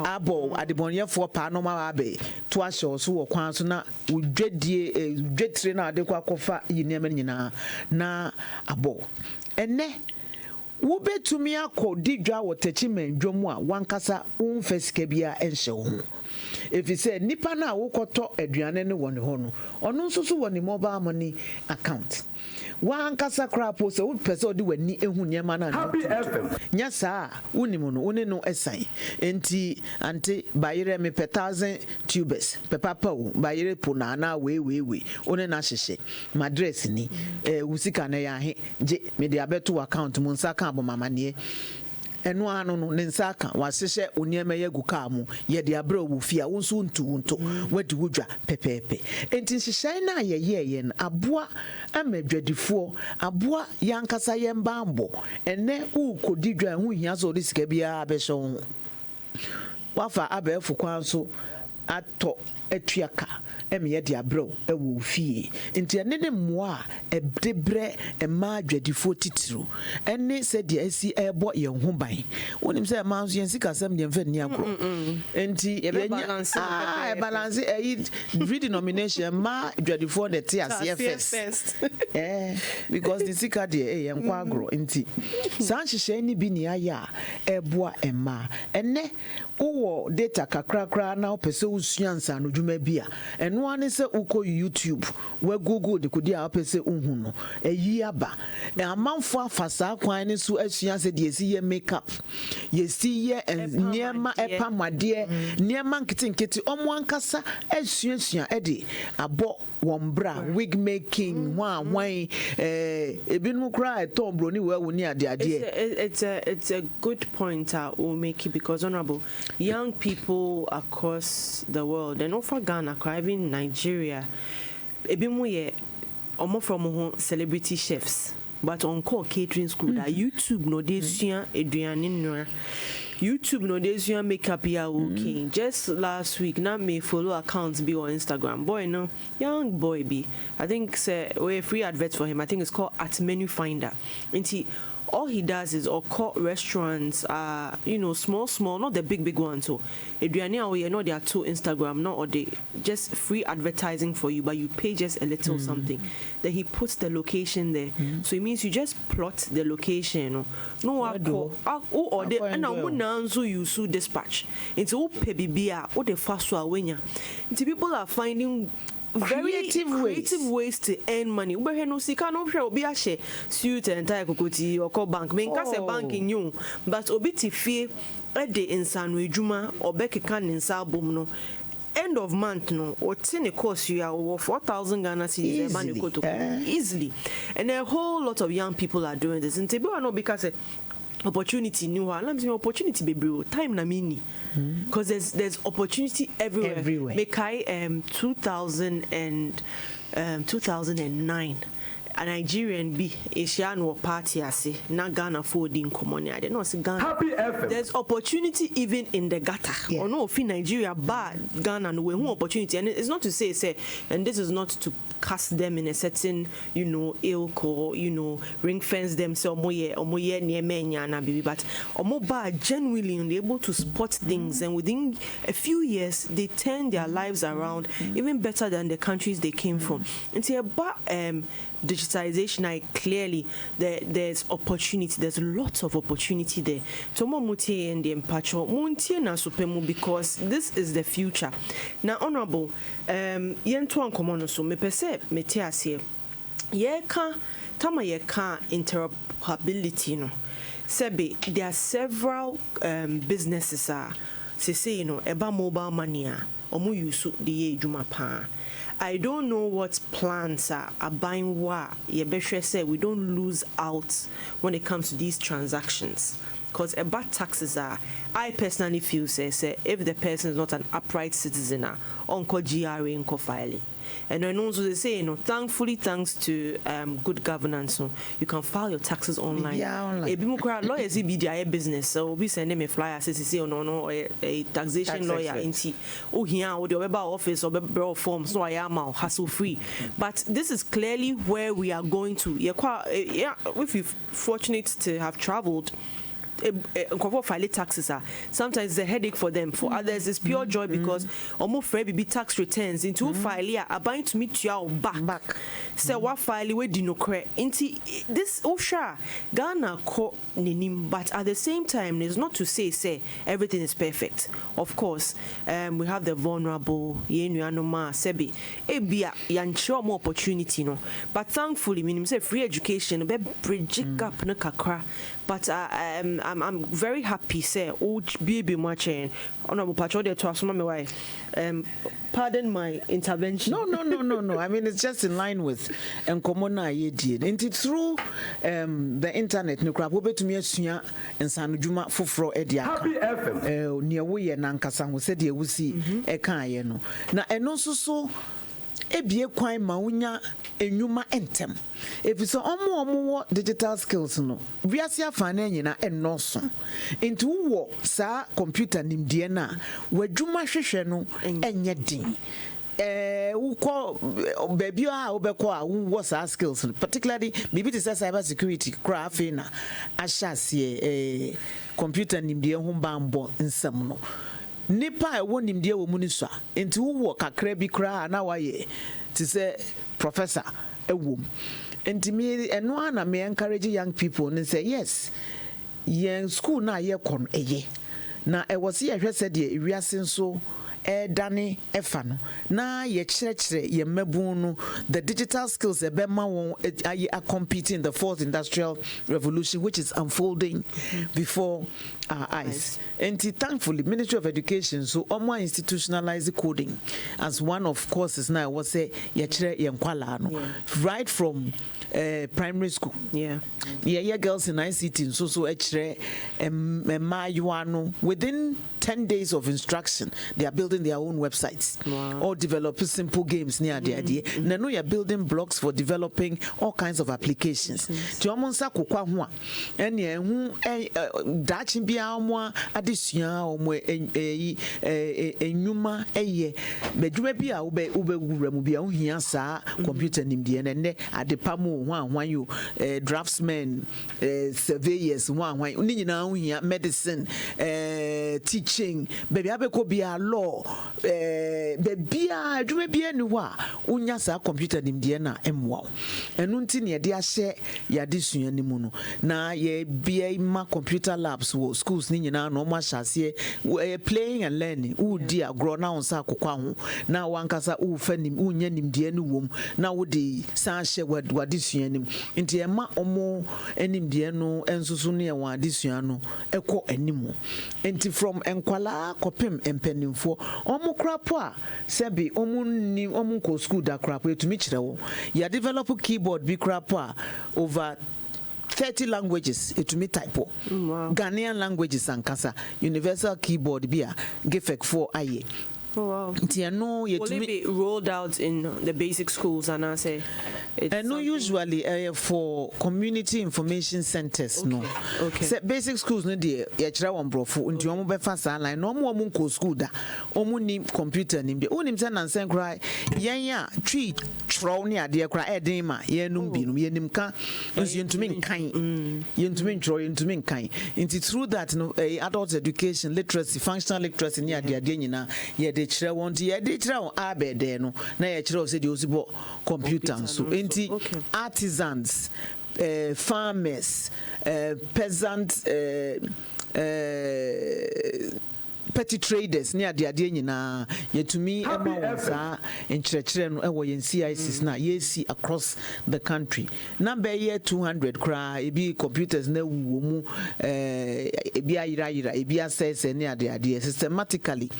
abo adebonyefo pa no ma abe to ahye so wo kwan so na udwadie dwetire na ade kwa kofa yinema nyina na abo ene wo betumi akodidwa wo tachi mandwom a wankasa umfesika bia enhye ho. If you say nipa na wokoto aduane ne woni ho no ono nso so woni mobile money account wankasa krapo se wo pese odi wani ehu niema na nya saa unimu no one no esan enti ante bayire me 1000 tubers pepapa wo bayire po na we one na hyehye madress ni wusika na ya he je me de abeto account mu nsa kan abomamane eno ano no ne nsaka wasehye oniema yagu ka mu ye de abra wo fia wonso ntu wadi wodwa pepepe enti nhyehyai na ye no aboa amadwadifo aboa yankasa yembambo ene ukodidwa hu hia so risika bia abehye ho wafa abefo kwanso ato etuaka eme de abro ewo fie nti ene ne moa edebre ema adwadifo titiro ene se de asi ebo ye ho ban wonim se ma nso yen sika sam de mfa ni akro nti ye balance redenomination ma adwadifo de te ase first because the sika de ye nkwa agro nti san hyehyɛ ni bi ni aya eboa ema ene wo data kakrakra na opese usuansa no dwuma bia eno ane se uko YouTube we Google de kodi a opese unhu no eyi aba na amanfo afasa kwan ne so asua se de esi ye makeup yesi ye niema epamade niema nkitinkiti omo ankasa asuasua ede abo wombra wig making wan ebinu kra etombro ni we woni ade it's a good point we'll make it because honorable young people across the world and over Ghana, even Nigeria, ebimu ye omo from home celebrity chefs, but on call catering school that YouTube no dey sua eduane no YouTube no dey sua makeup ya okay. Just last week na me follow accounts be on Instagram boy no young boy be I think say we free advert for him. I think it's called at menu finder. All he does is call restaurants, small, not the big ones. So, eduane they are to Instagram, not or they just free advertising for you, but you pay just a little something. Then he puts the location there, so it means you just plot the location. No, or they and I would now use dispatch. It's all pebibia or the fast wenya. People are finding very creative ways to earn money. Ube no sika no hwe obi ahye suit and tie kokoti or bank. Me nka se bank new, but obi ti fie e de insanu edwuma obekeka ne nsa abom no. End of month no or tin course you are 4,000 Ghana cedis easily, and a whole lot of young people are doing this. And people are not because opportunity new opportunity baby time na mini because there's opportunity everywhere. Make I 2009 a Nigerian be Asian party ase na Ghana for the common I don't see Ghana. There's opportunity even in the gutter. Or no, fi Nigeria bad Ghana no we opportunity, and it's not to say and this is not to cast them in a certain ilk or ring fence them so omoye near menya na baby, but omoba genuinely able to spot things, and within a few years they turn their lives around even better than the countries they came from. And see about digitization, clearly there's opportunity. There's lots of opportunity there. Tomo mutie and the empacho muntie na supemu, because this is the future. Now, honorable, yentu ankomono so me pese mete ase. Yeka tama yeka interoperability no. Sebe there are several businesses say eba mobile money omu use the ejuma pa. I don't know what plans are buying wa yebehwe say we don't lose out when it comes to these transactions, because about taxes are, I personally feel say if the person is not an upright citizen onko GRA inko filing. And I know they say, thankfully, thanks to good governance, you can file your taxes online. Yeah, online. Lawyers be their business, so we send them a flyer, say, no, a taxation lawyer, here, or the web office or bureau forms, so I am hassle free. But this is clearly where we are going to. Yeah, if you're fortunate to have traveled. File taxes are sometimes it's a headache for them. For others, it's pure joy because almost for every tax returns into file are buying to meet you back. So what file we did no correct into this Osha Ghana co ninim, but at the same time, it's not to say everything is perfect. Of course, we have the vulnerable yenuanoma sebi ebia yancho more opportunity no. But thankfully, meaning say free education be bridge gap no kakra. But I'm very happy, say, baby watching. Honorable Patrol, to assume my wife. Pardon my intervention. No. I mean, it's just in line with Nkomona Yedi. And it's through the internet. No crap. Obe to me sunya and Sanujuma Fufro Edia. Happy FM. Near we and Nankasa who said, "You see, Eka no." Now, and also so. Ebie kwan maunya enyuma entem if so omo digital skills no wiase afane nyina enoso into wo sa computer nimdie na wadwuma hwehwe no enye din uko baby a obeko a wo sa skills particularly maybe to cyber security craft na ahyase computer nimdie ho bambo nsam no nipa e wonim de wo mu ni so enti wo kakra bi kra na waye ti say professor ewom enti me eno na me encourage young people and say yes yen school na ye kon eye na e was ye hwese de wiase nso dane efa no na ye kyerɛkyerɛ ye mabun no the digital skills e be ma won are competing in the fourth industrial revolution which is unfolding before our eyes. And thankfully Ministry of Education so omo institutionalize coding as one of courses now was say ye kyerɛ ye nkwala no right from primary school. Yeah, girls in ICT so kyerɛ emayiwa no within 10 days of instruction they are building their own websites or developing simple games near the idea. Now you're building blocks for developing all kinds of applications. To omonsa kokwa ho a ene hu dachi bia omo adesua omo enyuma eye bedwuma bia wura mu bia ohia saa computer nimdie ne adepamu ho anwan yo draftsmen surveyors ho anwan ni nyina ohia medicine teach teaching baby abeko bia law bia adwuma bia ni wa unya sa computer nimdeɛ na emwa enu nti ne de ahye yade sua ni mu no na ye bia ma computer labs wo schools ni nyina no ma hyase playing and learning u di agro na on sa akokwa ho na wankasa u fa nim unya nimdeɛ ni wom na wo de san hye wade sua nim nti ema omo animdeɛ no ensusu ne wa ade sua no ekɔ animu nti from enkwala kopem empanimfo omo krapo a sebi omo ko school da krapo etumi kyerɛ wo ya develop keyboard bi krapo a over 30 languages etumi type. Wow. Ghanaian languages ankasa universal keyboard bi a gefek for aye. Oh, wow. Will it be rolled out in the basic schools and I say no, usually for community information centers. Okay. No. Okay. So basic schools no dey yechira won brofo nti omo be fa sa line no omo ko school da omo ni computer nim de onim se nansen cry yen a twi tro ne ade kra eden ma yenum bi no yenim ka nso yentumi nkan yentumi tro yentumi nkan nti through that no adult education literacy functional literacy ne ade nyina ye de kire won ti ye de kire won abede no na ye kire o se de osibo computer so enti artisans farmers peasants petty traders near the nyina yetumi ema wonsa enkyerɛkyerɛ no ɛwɔ yen CICs na yesi across the country number year 200 kra ebi computers na wuwo mu ebi ayira ebi asese ne ade systematically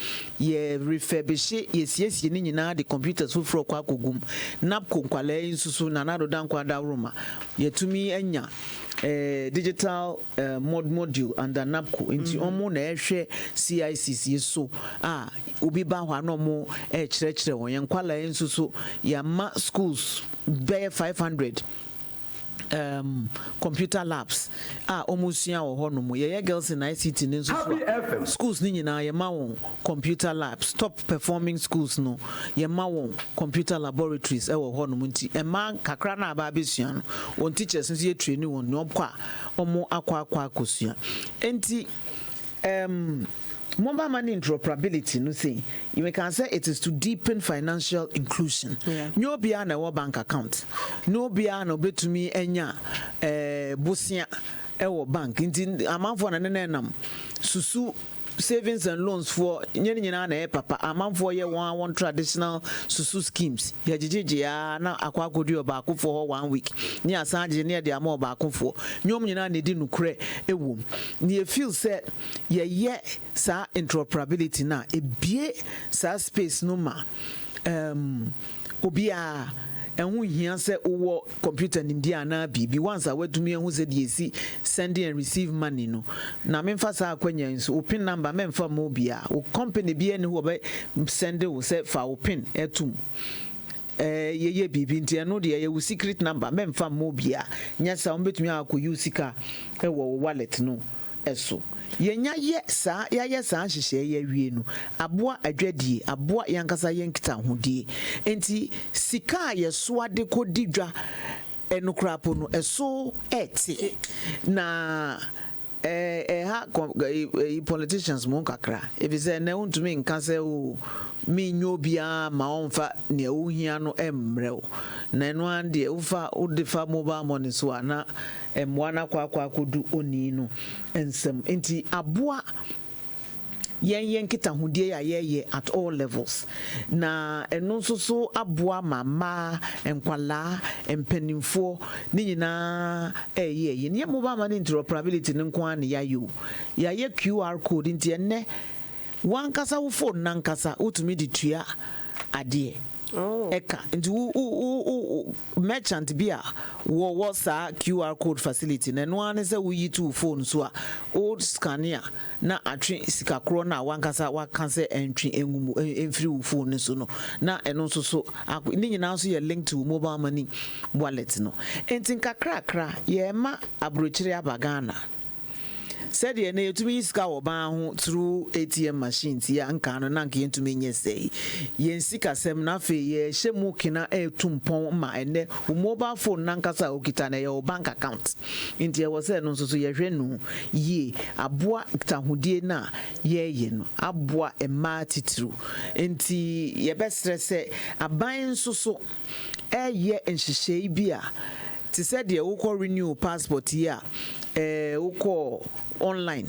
ye refurbish yesiesie ne nyina the computers foforo kwa kogum napko nkwala nsusu na nado dankwa da roma yetumi enya digital module under NAPCO into omo na ehwe CICC so obi ba hwa no mo kyerɛkyerɛ won yenkwala ensuso ya ma schools be 500 computer labs omusia wo ho no mo ye girls in ICT ne so schools ni nyina ye ma won computer labs top performing schools no ye ma won computer laboratories wo ho no mo nti e ma kakra na aba besua no won teachers nso ye train won no kwa omo akwa akosua enti mobile money interoperability no say you can say it is to deepen financial inclusion. No bia na wo bank account no bia na obetumi enya bosia e bank nti amanfo na nenam susu savings and loans for nyina na papa amanfo ye one traditional susu schemes ya jijiji ya na akwakodi obaako for 1 week ni asaje ne de ama obaako for nyom nyina na di nukure ewom ni feel say ye sa interoperability na ebie sa space no ma obia enhu hia se wo computer nimdia na bibi once awatumi enhu se de esi sending and receive money no na memfa sa akwanya nso open number memfa mo bia o company bia ne ho be send wo se fa open etum ye bibi ntia no de ye secret number memfa mo bia nya sa ombetumi akoyu sika e wo wallet no eso yenya ye sa ya sa hyehyɛ ye wie no aboa adwadie aboa yankasa yenkita hodie enti sika ye so ade kodi dwa enokrapo no eso eti na politicians mo kakra if you say na untumi nka se o mi nyobia ma onfa ne ohia no emrew na no ande ufa udefa mobile money so ana emwana kwa kodu oni no ensem enti aboa yen kita hodie ya ye at all levels na eno so aboa mama enkwala empanimfo ni nyina ye ne mobile money interoperability ne nko an ya ye QR code nti enne wankasa wo phone nankasa utumi di tua ade eka nti merchant bia wo sa QR code facility na no ane se wo yi to phone so a old scanner na atwe sikakro na wankasa wakanse entry engumu emfiri wo phone so no na eno so ni nyina so ye link to mobile money wallet no enti kakra ye ma abrochire abagana said the na to me ska oban ho through ATM machines ya nka no na nka yentumi nye sei yen sika sem na fe ye hyemu kina etumpon ma ene mobile phone nankasa okita na your bank account nti e wo se no so ye hwe no ye aboa tahudie na ye no aboa ema titru nti ye be stress aban so ye nhyehyei bia ti said the wo renew passport here wokɔ online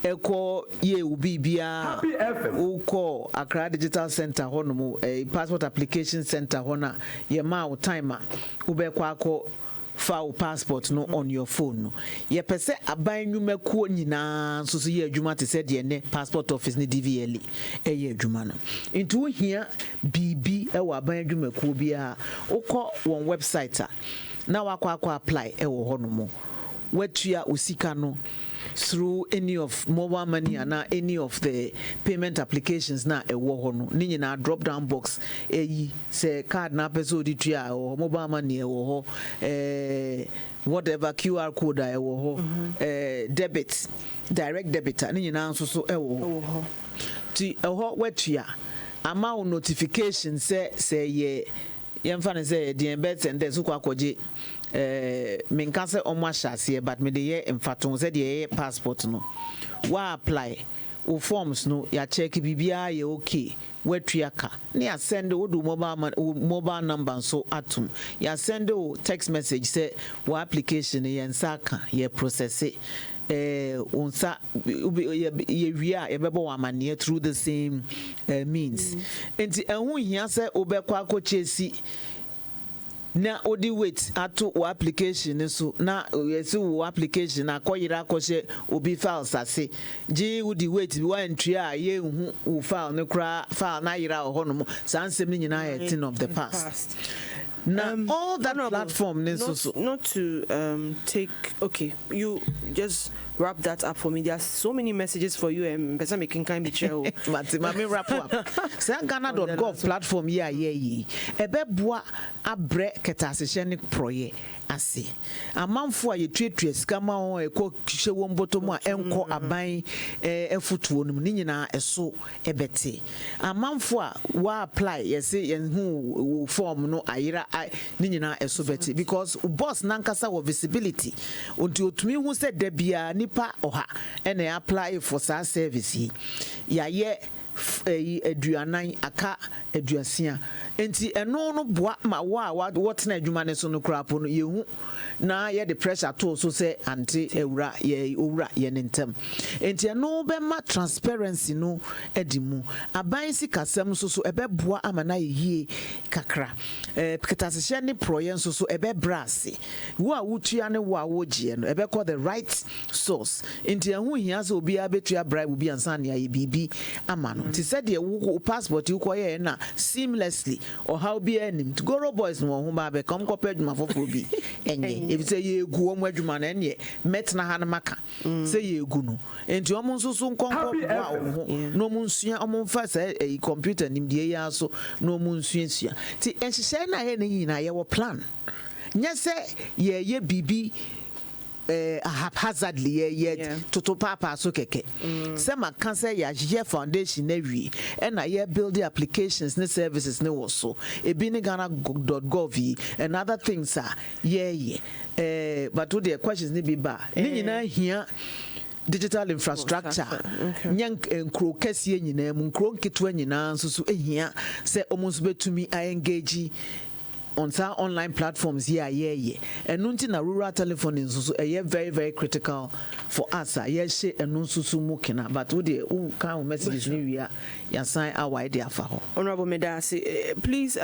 ɛkɔ ye ubi bia wokɔ Accra Digital Center hono passport application center hona ye ma wo time a wobɛkɔ akɔ file passport no on your phone no ye pese aban nwumakuo nyina so ye adwuma te said ye ne passport office ne DVL ye adwuma no into wo hia bibi e wa aban nwumakuo bia wokɔ won website a na wakɔ apply e wo hono mo wetua usika no through any of mobile money and any of the payment applications na ewo ho no ni nyina drop down box say card na person di tua or mobile money ewo ho whatever QR code ewo ho debit direct debit ni nyina nso so ewo ho ti eho wetua ama notification say ye yemfa ne say the embed and there's kwa koje minka se omo ahyase but me de ye mfaton se de ye passport no wa apply o forms no ya check bibia ye okay wetuaka ne ya send o do mobile number so atum ya send o text message say wa application ye nsaka ye process unsa ye wia ye bebo wa mane through the same means enti ehun hia se obekwa akochesi na odi wait ato o application so na yesi wo application akoyira akose obi files ase ji odi wait bi wan tria ye hu wo file ne kra file na yira ohonom sansem ni nyina ye thing of the past. Now all that platform not to take okay you just wrap that up for me. There's so many messages for you and person making kind of chair but me wrap up say Ghana.gov platform ye ebe boa abre ketasehye proye ase amanfo a yetuatua sika ma ho ekọ hye won botomu a enko aban efutuo num ni nyina eso ebete amanfo a wa apply yesi yenhu form no ayira ni nyina eso bete because boss nankasa wo visibility onti otumi hu se da bia nipa oha ene apply for sa service ya ye aduanan aka aduasia enti eno no boa ma what na adwuma ne so no krapo no yehu na ye the pressure to so say anti ewura ye nentem enti eno be ma transparency no edimu aban si kasem so ebe boa amana yie kakra ketasehye ne proye so ebe brase wo a wutua ne wo a wogie no ebe call the right source enti ehu hia so obi abetua bribe obi ansa ne aye bibi amano ti said the passport you koye na seamlessly or how be enim to go boys no ho ba be come copy adwuma foforo bi enye if say ye gu omo adwuma na enye met na ha na maka say ye gu no enti omo nso so nkonko ba ho no mo nsua omo fa say computer nim de ya so no mo nsua ti enhyehyɛ na ye na nyina ye wo plan nya say ye bibi haphazardly ye toto papa so keke say ma kan say ya ye foundation na wi and na ye build the applications ne services ne wo so e bi ne Ghana.gov and other things are but to the questions ne bi ba ni nyina hia digital infrastructure nyank nkro kase nyina mu nkro nketwa nyina so ehia say omonso betumi engage on some online platforms and nunti na rural telephone so very very critical for us yes and nunsusu mukina but we dey can messages ni we ya sign our idea for Honorable Medasi please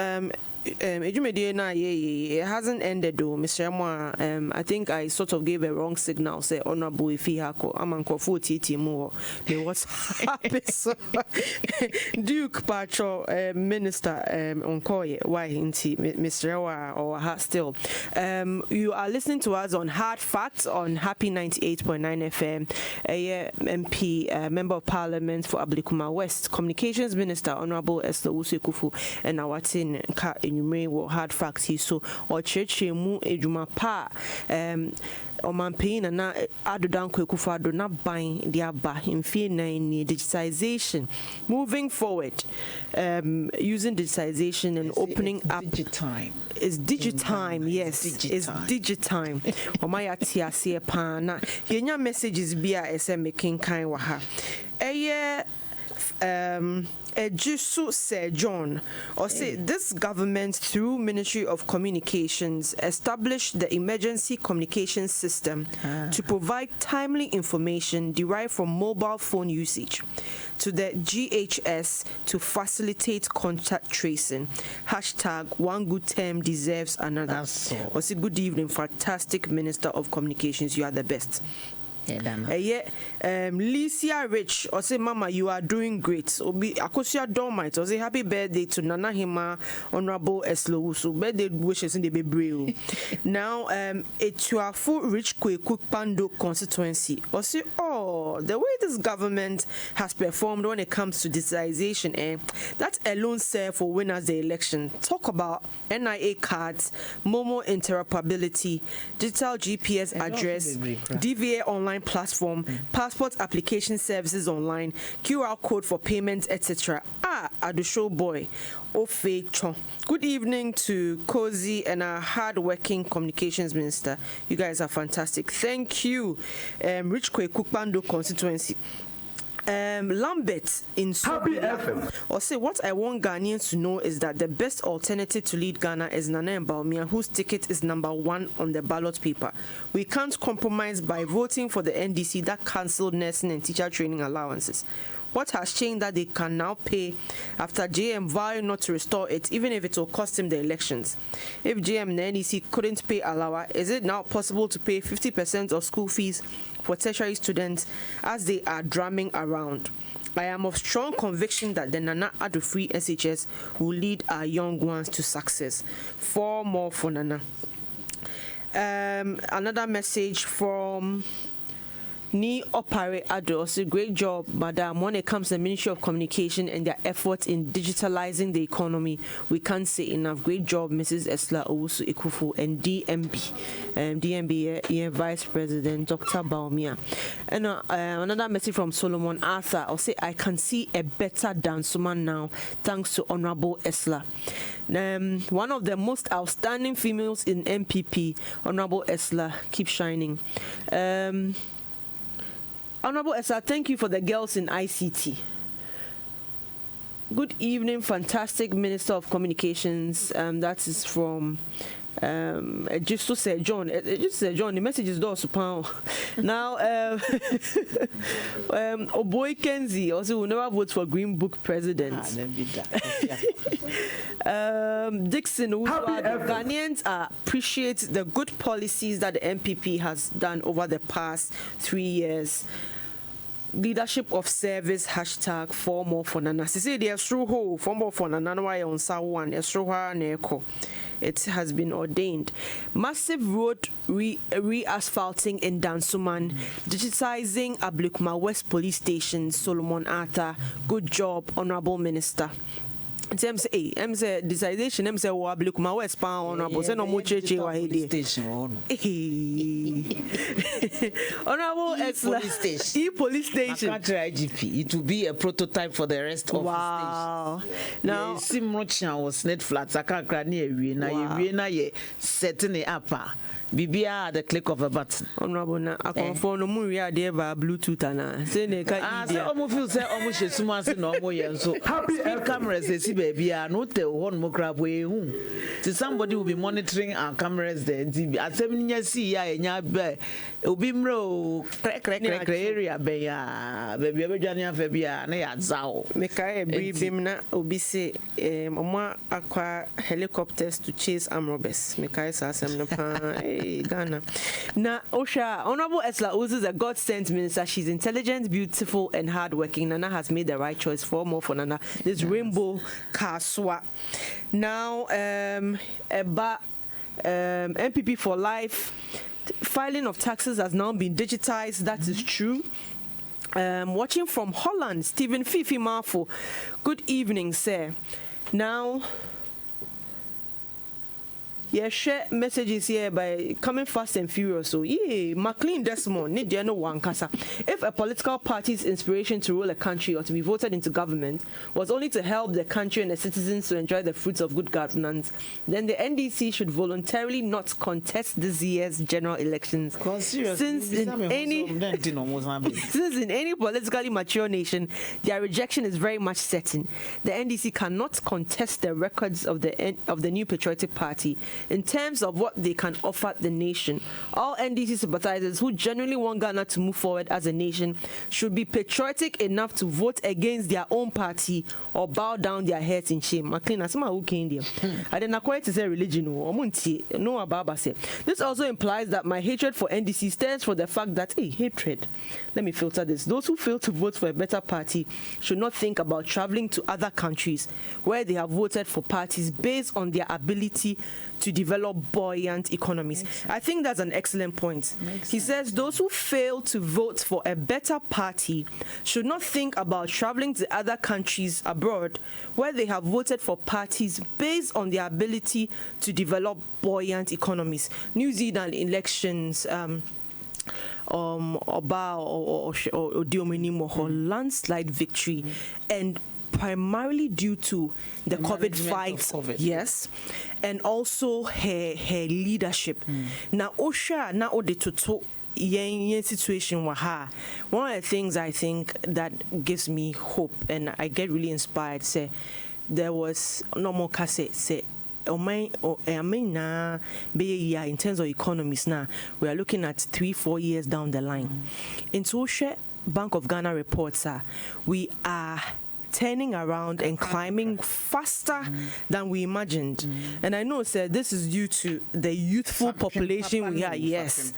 it hasn't ended though, Mr. Emwa. I think I sort of gave a wrong signal. Say Honorable Ifihako, Amankofu TT more. What's happening? Duke Pacho, Minister Onkoye, why inti Mr. Ewa or still. You are listening to us on Hard Facts on Happy 98.9 FM. MP, Member of Parliament for Ablikuma West, Communications Minister Honorable Esther Usekufu, and our tin ka enyume wo Hard Facts so or church mu ejuma pa Omanpain na Adodan Kwekufado na buying their aba in digitization. Moving forward, using digitization and opening up. Digitime. It's digitime, yes. It's digitime. Omaya tiasie pa na yenya messages bia ese making kind wa ha. Ejusu Sir John, or say this government through Ministry of Communications established the emergency communications system to provide timely information derived from mobile phone usage to the GHS to facilitate contact tracing. Hashtag one good term deserves another. Or say good evening, fantastic Minister of Communications, you are the best. Licia Rich, or say Mama, you are doing great. Obi Akosua Dormite, or say happy birthday to Nana Hima Honorable Eslo. So birthday wishes in the baby. Now Etuafu Rich Cook Pando constituency. Or say, oh, the way this government has performed when it comes to digitization, that alone serve for winners the election. Talk about NIA cards, Momo interoperability, digital GPS address, DVA online platform, passport application services online, QR code for payments, etc. Adusho boy, Ofe Chon. Good evening to Cozy and our hard-working communications minister. You guys are fantastic. Thank you, Rich Kwekupando constituency. Lambert in Sweden, or say what I want Ghanaians to know is that the best alternative to lead Ghana is Nana Mbaumia, whose ticket is number 1 on the ballot paper. We can't compromise by voting for the NDC that cancelled nursing and teacher training allowances. What has changed that they can now pay after JM vowed not to restore it, even if it will cost him the elections? If JM and NDC couldn't pay Alawa, is it now possible to pay 50% of school fees for tertiary students as they are drumming around? I am of strong conviction that the Nana Ado-free SHS will lead our young ones to success. 4 more for Nana. Another message from Ni Opare Ado. So great job, Madam. When it comes to the Ministry of Communication and their efforts in digitalizing the economy, we can't say enough. Great job, Mrs. Esla Owusu Ekufu and DMB Vice President Dr. Baumia. And another message from Solomon Arthur. I'll say I can see a better Dansuma now, thanks to Honorable Esla. One of the most outstanding females in MPP, Honorable Esla, keep shining. Honorable Esa, thank you for the girls in ICT. Good evening, fantastic Minister of Communications. That is from just to say John. Just say John. The message is also pound. Now, Oboy Kenzie also will never vote for Green Book president. Dixon, Ghanaians appreciate the good policies that the MPP has done over the past 3 years. Leadership of service, hashtag 4 more for Nana. She said there's true ho 4 more for Nana on Sawan, Esroha. It has been ordained. Massive road re-asphalting in Dansuman, digitizing Ablukma West Police Station, Solomon Arthur. Good job, Honorable Minister. Say digitization. Say Ablukma West pa honorable. Say no more cheche wahidi. Honorable Esla. Police station. IGP. It will be a prototype for the rest of the stations. Now, Simrocha was net flats. I can't cry near you. Now you setting it up. Bibia at the click of a button. Honorable, I confirm no more idea about Bluetooth and say they can't. I almost feel say almost as soon as no more. So happy cameras. They see baby. I know the one more grab way home. So somebody will be monitoring our cameras there. At 7 years, see ya in your bed. Ubimro crack area. Baby, every January, February, na ya zao. Make I brief him na obisi. Mama acquire helicopters to chase armed robbers. Make I say some no. Ghana. Now, Osha, Honorable Esla Uzu is a God-sent minister. She's intelligent, beautiful, and hardworking. Nana has made the right choice. 4 more for Nana. This rainbow Kaswa. Now, MPP for life. Filing of taxes has now been digitized. That is true. Watching from Holland, Stephen Fifi Marfo. Good evening, sir. Now, Yeah, share messages here by coming fast and furious. So, yeah, McLean Desmond, need no one kasa. If a political party's inspiration to rule a country or to be voted into government was only to help the country and the citizens to enjoy the fruits of good governance, then the NDC should voluntarily not contest this year's general elections. Since in any politically mature nation, their rejection is very much certain. The NDC cannot contest the records of the new patriotic party in terms of what they can offer the nation. All NDC sympathizers who genuinely want Ghana to move forward as a nation should be patriotic enough to vote against their own party or bow down their heads in shame. McLean, as who came there. I didn't quite to say religion. No, Baba said. This also implies that my hatred for NDC stands for the fact that, hatred. Let me filter this. Those who fail to vote for a better party should not think about traveling to other countries where they have voted for parties based on their ability to develop buoyant economies. I think that's an excellent point. He says those who fail to vote for a better party should not think about traveling to other countries abroad where they have voted for parties based on their ability to develop buoyant economies. New Zealand elections, landslide victory, and primarily due to the COVID fight, yes, and also her leadership. Now, Osha, now the toto yen situation waha. One of the things I think that gives me hope and I get really inspired. Say there was no more cassette. Say. In terms of economies now, we are looking at 3-4 years down the line. In Social Bank of Ghana reports, we are turning around and climbing faster than we imagined. And I know, sir, this is due to the youthful population we are. Yes,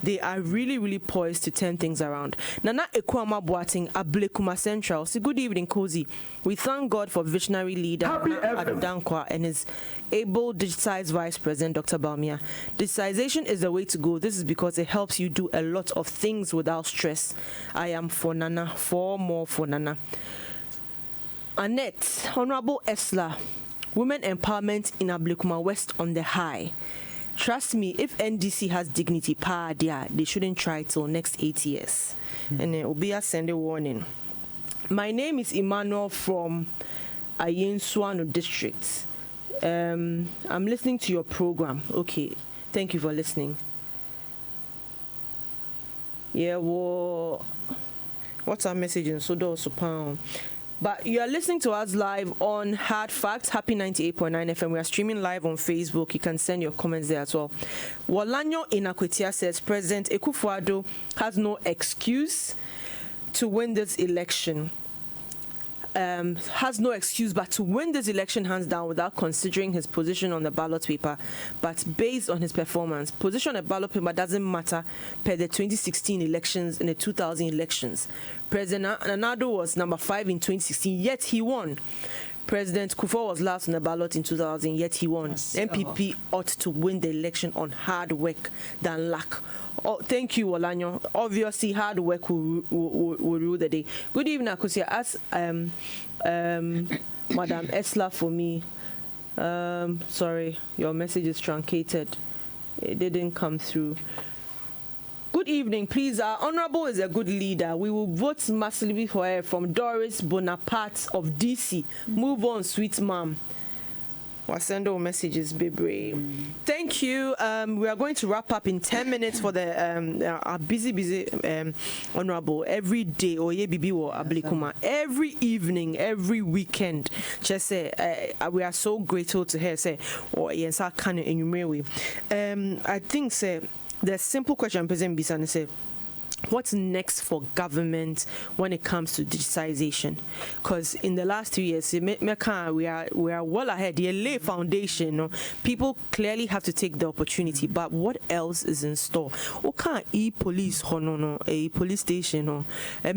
they are really, really poised to turn things around. Nana Ekwama Boating, Ablekuma Central. So good evening, Cozy. We thank God for visionary leader Adodankwa and his able digitized vice president, Dr. Balmia. Digitization is the way to go. This is because it helps you do a lot of things without stress. I am for Nana, for more for Nana. Annette, Honorable Esla, women empowerment in Ablekuma West on the high. Trust me, if NDC has dignity, they shouldn't try till next 8 years. And it will be a Sunday warning. My name is Emmanuel from Ayenswano district. I'm listening to your program. Okay, thank you for listening. Yeah, well, what's our message in Sodo Sopan? But you are listening to us live on Hard Facts, Happy 98.9 FM. We are streaming live on Facebook. You can send your comments there as well. Walanyo Inakwetia says President Akufo-Addo has no excuse to win this election. Has no excuse but to win this election hands down without considering his position on the ballot paper, but based on his performance. Position on the ballot paper doesn't matter per the 2016 elections and the 2000 elections. President Nana-Addo was number 5 in 2016, yet he won. President Kufuor was last on the ballot in 2000, yet he won. MPP ought to win the election on hard work than luck. Oh, thank you, Olanyo. Obviously, hard work will rule the day. Good evening, Akosua. Ask Madam Esla for me. Sorry, your message is truncated. It didn't come through. Good evening, please. Our Honorable is a good leader. We will vote massively for her. From Doris Bonaparte of DC. Move on, sweet mom. We'll send all messages, baby. Thank you. We are going to wrap up in 10 minutes for the our busy Honorable every day. Oye Bibi or Ablekuma every evening, every weekend. Just say we are so grateful to her. Say, oh yes, I can enumerate. I think say the simple question President Bisani say, what's next for government when it comes to digitization? Because in the last 2 years, we are well ahead. The lay foundation, people clearly have to take the opportunity. But what else is in store? Okay, police, a police station, say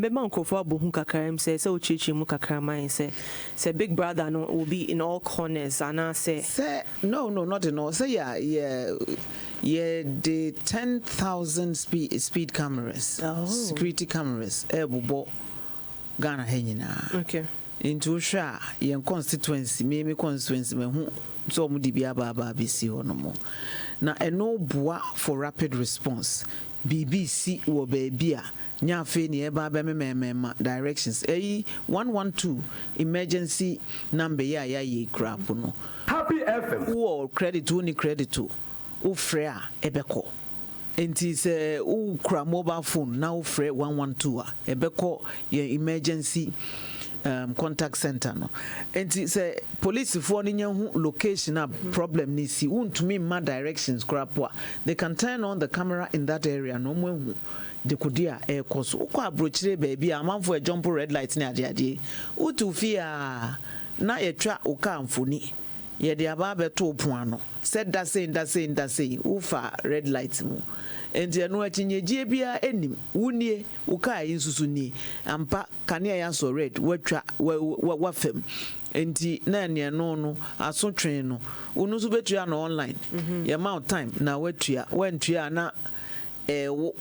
Big Brother will be in all corners, and I say no, not in all. Say yeah, the 10,000 speed cameras, security cameras, Ghana Henina. Okay. into sha yen constituency me constituency me hu so mu di bia ba BC hono mo na eno boa for rapid response BBC wo baby a nya fe ne e ba be me directions 112 emergency number ya ye crap no Happy FM wo credit ni credit wo frɛ a ebekɔ enti sɛ wo kura mobile phone na wo frɛ 112 a ebekɔ ye emergency contact center no enti say police for no nya hu location a problem ni si wontumi ma directions krapo they can turn on the camera in that area no mo hu de kodia e koso ukọ abrochire baby amanfo e jump red light ni ade utu fi a na yetwa uka amfoni ye de aba beto pon ano said that say ufa red light mu enti eno akinyegie bia enim wunie uka yinsusu ni ampa kane ya so red watwa wafem enti na ne no asotwen no unu so betua no online ye mount time na watua wantua na wo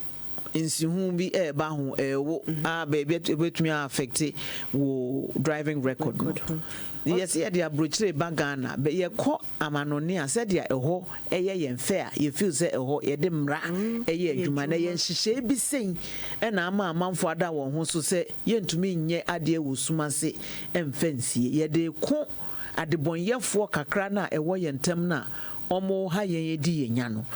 insihu bi ba ho wo baby betumi affect wo driving record yes ye dia brochire bagana be ye ko amanone a said dia eho eye ye mfe a ye feel say eho ye de mra eye adwuma na ye nhihye bi sen e na ama amanfo ada won ho so say ye ntumi nye ade wosumase emfansie ye de ko adebonyefo kakra na ewo ye ntam na omo ha yen edi yenya no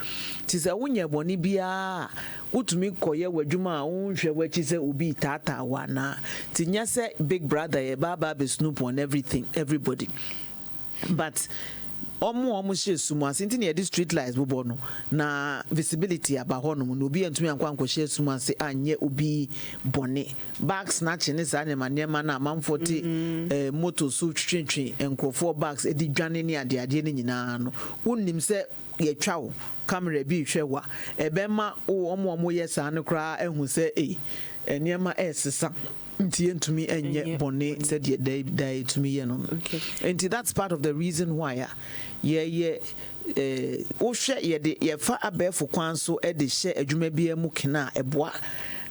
tise wonye boni bia utumi koye wadwuma a wonhwe wachi se obi tata wana tinya se big brother ye baba be snoop on everybody but omo she sumu asinti ne the street lights bobo no na visibility aba hono no obi antumi ankwanko she sumu ase anye obi bone bag snatching is ane manema na manfoti moto so twetwe enkofo bags edi dwane ne ade ne nyina no unnim se ye twawo camera bi hwewa ebema omo yesa no kra ehu se enema esesa nti entumi enye bone said ye dai to me ye no and that's part of the reason why o hwe ye de ye fa abefo kwan so e de hye adwuma bia mu kena eboa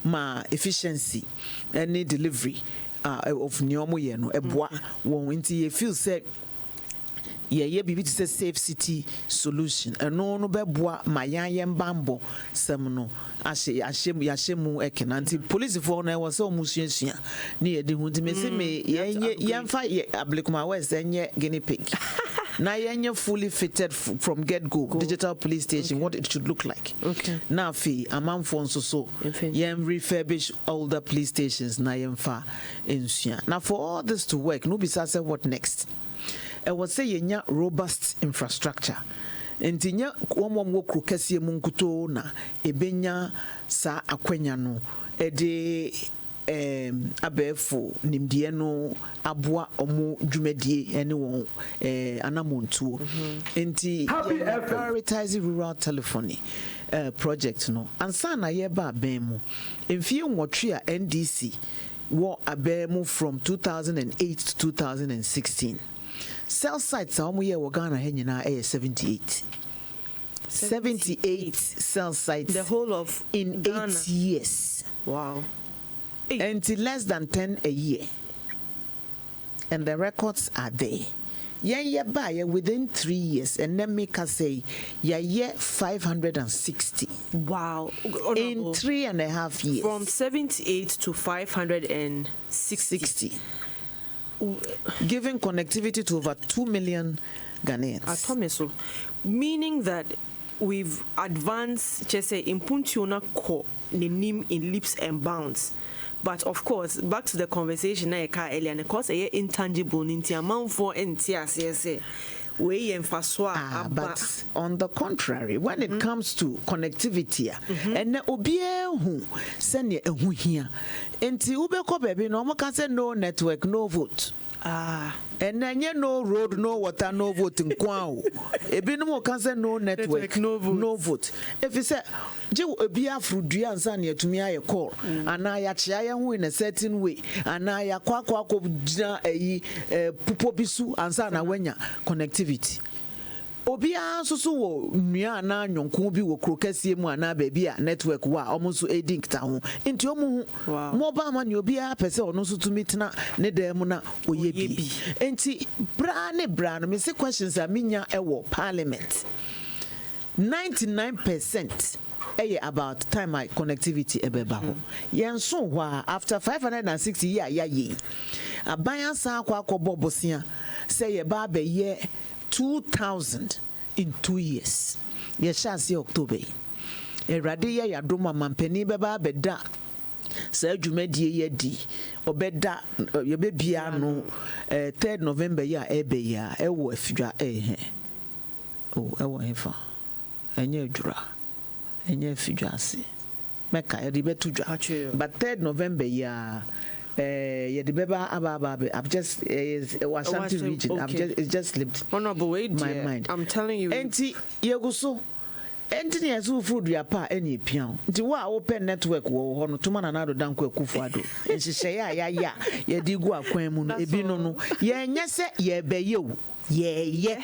ma efficiency any delivery of nyomo ye no eboa won nti ye feel say ye bibi to say safe city solution eno no beboa ma yan bambo sem no yashemu ekenanti police for na was so musuasua ne ye de hu nti me se me ye fa ablikuma west enye guinea pig na yenye fully fitted from get go digital police station what it should look like now fi amanfo nso so yen refurbish older police stations na yen fa ensua now for all this to work no be say what next was say yenya robust infrastructure entinya womwo krokase mu nkuto na ebenya sa akwanya no ede abefo nimdie no aboa omo dwumadie ene won anamontuo enti prioritize rural telephony project no ansa na ye ba ben mu emfie nwotwe a NDC wo abemu from 2008 to 2016 cell sites are we were Ghana henyina 78 cell sites the whole of in Ghana. 8 years. Wow. Until less than 10 a year. And the records are there. Yeah, buy within 3 years, and then make us say, 560. Wow. In 3.5 years. From 78 to 560. Giving connectivity to over 2 million Ghanaians. Meaning that we've advanced, just say, in Puntiona core, in leaps and bounds. But of course, back to the conversation I had earlier, and of course, a intangible in the amount for NTS. But on the contrary, when it comes to connectivity, and obie who send you here, and Ubeko baby, no more can say no network, no vote. And then you no road, no water, no voting. Ebino can say no network, no vote. If you say, Joe, a beer fruit, Diansania to me, I call, and I actually in a certain way, and I aquaco a pupobisu and sana wenya connectivity. Obia so wo nua na nyonko bi wo krokasie mu ana baabi a network wa omo edin kita ho enti omo mobile money obia pese ono so tumi tena ne dem na oye bi enti bra no me se questions a minya ewo parliament 99% about time my connectivity ebeba ho yenso hwa after 560 year ye aban san kwa akobo bosia say ye ba be ye 2000 in 2 years ye sha see October erade ye yadoma mampani beba beda sa adwumadie ye di obeda ye be bia no 3rd November ya ebe ya ewo afidwa ewo hefa enye adwura enye afidwa ase meka eri betudwa but 3rd November ya yeah, the beba I've just Washington region. Okay. It's just slipped. Honorable Wade, my mind. I'm telling you. Enti yeguso. Enti ne azu food ya pa eni pian. Nti wa open network wo ho no tuma na nado danko akufu ado. Nhihye ya ye di gu akwan mu no ebi no ye nya se ye beye wo. Ye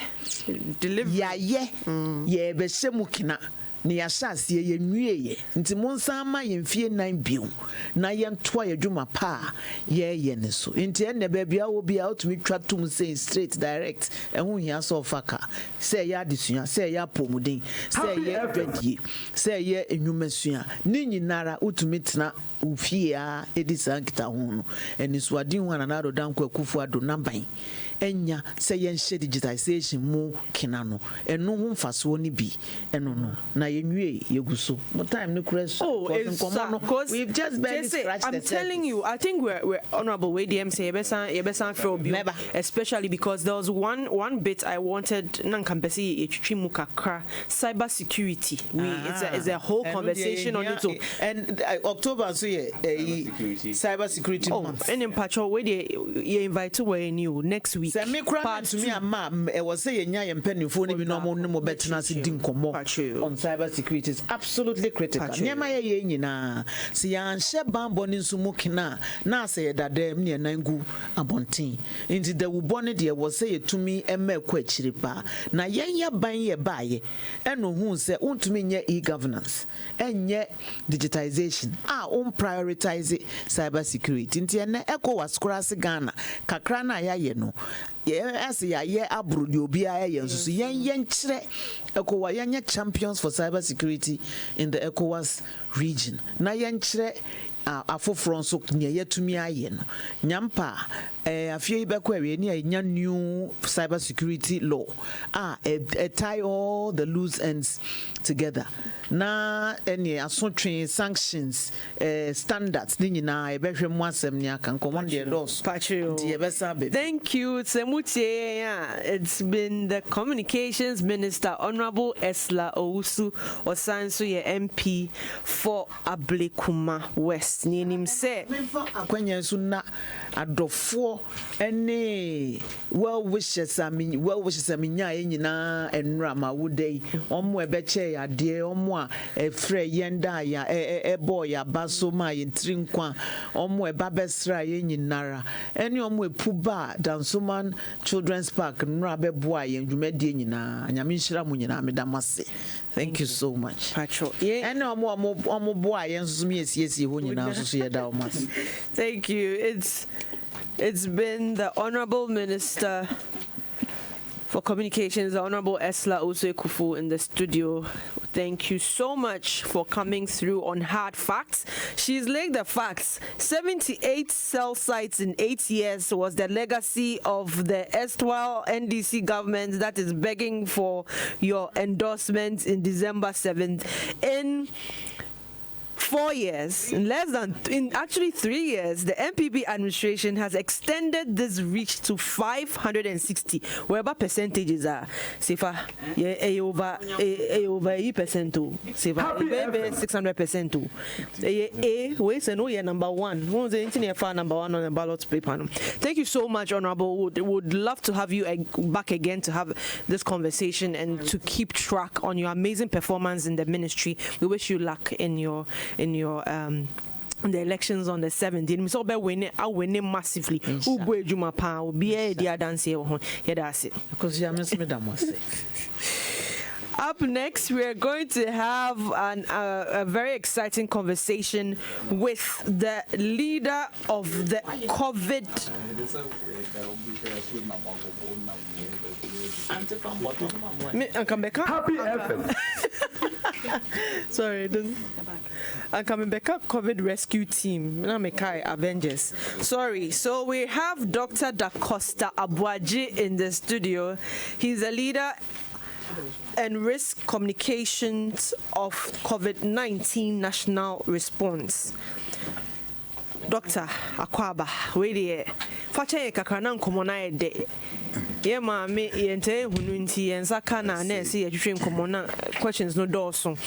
deliver ya ye be shemu kina. Ni yashase ye nwie nti monsama ye mfie 9 biu na ye ntoa ye dwuma pa ye ne so nti enne ba bia wo bia otumi twatum say straight direct ehun hia so faka say ya adesua say ya pomuden say ye dwadie say ye enwumasua ni nyinara utumi tena ufie a edisa nkita ho no eni so adin ho anado danko akufu ado naban enya say ye nhye digitization mu kina no enu ho mfaso ni bi enu no na ye nwie ye guso mo time ni kures we've just barely scratched I'm the telling you, I think we're honorable way DM say yebesa feel especially because there was one bit I wanted nankampesi echichimu kakra cyber security. It's a whole conversation on it. And October so cyber security month. And in patrol way you invite to where new next week. Say me cry to me am e was say nya yempanifo ni bi no mo betena se din komo on cyber security is absolutely critical. Nyama ye nyina se yanhye bambo ni nso mu kina na say ye dadam ne nangu abonten. Into the wubone de was say yetumi ema kwa chiripa na yenya ban ye baye eno hu se untumi nye e-governance enye digitization prioritize cyber security. Nti ene ECOWAS cross Ghana kakra na ya ye no as ya ye abro de obi a ye nso yen kire ECOWAS yen champions for cyber security in the ECOWAS region na yen kire afoforo nso ne yetumi aye no nyampa afie ibekwa we ne anya new cyber security law tie all the loose ends together na any asotwe sanctions standards ni nyina ebehwe mu asem ni aka nkomo de laws Patrick. Thank you Tsemuche. It's been the communications minister Honorable Esla Owusu Osanso ye MP for Ablekuma West ni nim say akwanya so na adofo ene well wishes aminya nyina enra ma wudei omo ebeche ade omo efre yenda ya boy abaso ma yintrinkwa omo eba besra ye nyinara ene omo epuba Dansoman Children's Park nra beboa ye dwumade nyina anyame nhira mu nyina medamase. Thank you so much Patrol. Ene omo boa ye nso me esiesie ho nyina so ye da omas. Thank you. It's been the Honorable Minister for Communications, the Honorable Esla Osei-Kufu in the studio. Thank you so much for coming through on Hard Facts. She's laid the facts. 78 cell sites in 8 years was the legacy of the erstwhile NDC government that is begging for your endorsement in December 7th. In 4 years, in actually 3 years, the MPP administration has extended this reach to 560. Whatever percentages are, Sifa, over 8% to Sifa, 600% to we say no, you're number one. Who's the internet number one on the ballot paper? Thank you so much, Honorable. Would love to have you back again to have this conversation and to keep track on your amazing performance in the ministry. We wish you luck in your the elections on the 17th. So be winning, I winning massively. Who boy Juma Pa will be a dear dance here. Yeah, that's it. Because you miss me that must say. Up next, we are going to have a very exciting conversation with the leader of the COVID. Happy FM. Sorry, I'm coming back up. COVID rescue team. Avengers. Sorry. So we have Dr. Da Costa Abuaji in the studio. He's a leader and risk communications of COVID-19 national response. Dr. Akwaba, wait here. Fache kakana nkomona ede. Ye ma me yente hunu nti yensa kana na ese yetwetwe nkomona questions no dawson.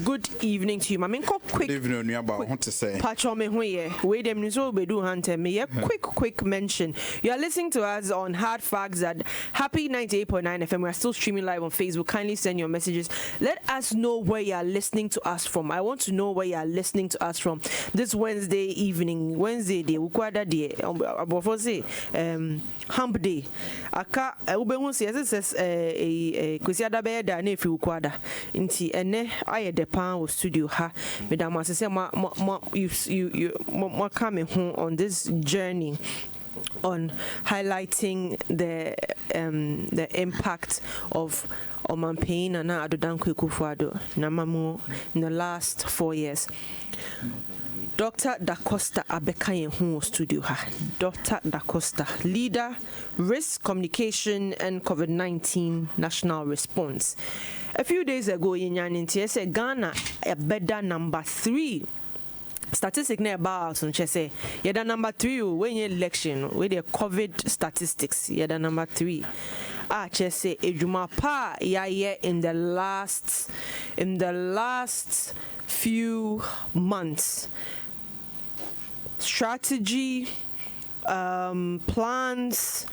Good evening to you. Ma menko quick. Good evening, you about what to say. Pacho me hoye. Wait them so bedu hunter me. Yeah, quick mention. You are listening to us on Hard Facts at Happy 98.9 FM. We are still streaming live on Facebook. Kindly send your messages. Let us know where you are listening to us from. I want to know where you are listening to us from this Wednesday evening. Wednesday day. Ukwada day. Abofo say hump day. Aka ubehun say says kwesi adabe da na efi ukwada. Nti ene aye de pan wo studio ha. Madam say you coming home on this journey on highlighting the impact of Oman and Adodan Kukufuado Namamu in the last 4 years. Dr. Da Costa Abekaye Hu studio ha. Dr. Da Costa, leader, risk communication and COVID-19 national response. A few days ago, in Yaninti, Ghana a better number 3. Statistic ne about on chese. Yeda number 3 when you election with the COVID statistics. Yeda number 3. Chese ejuma pa ya in the last few months. Strategy, plans,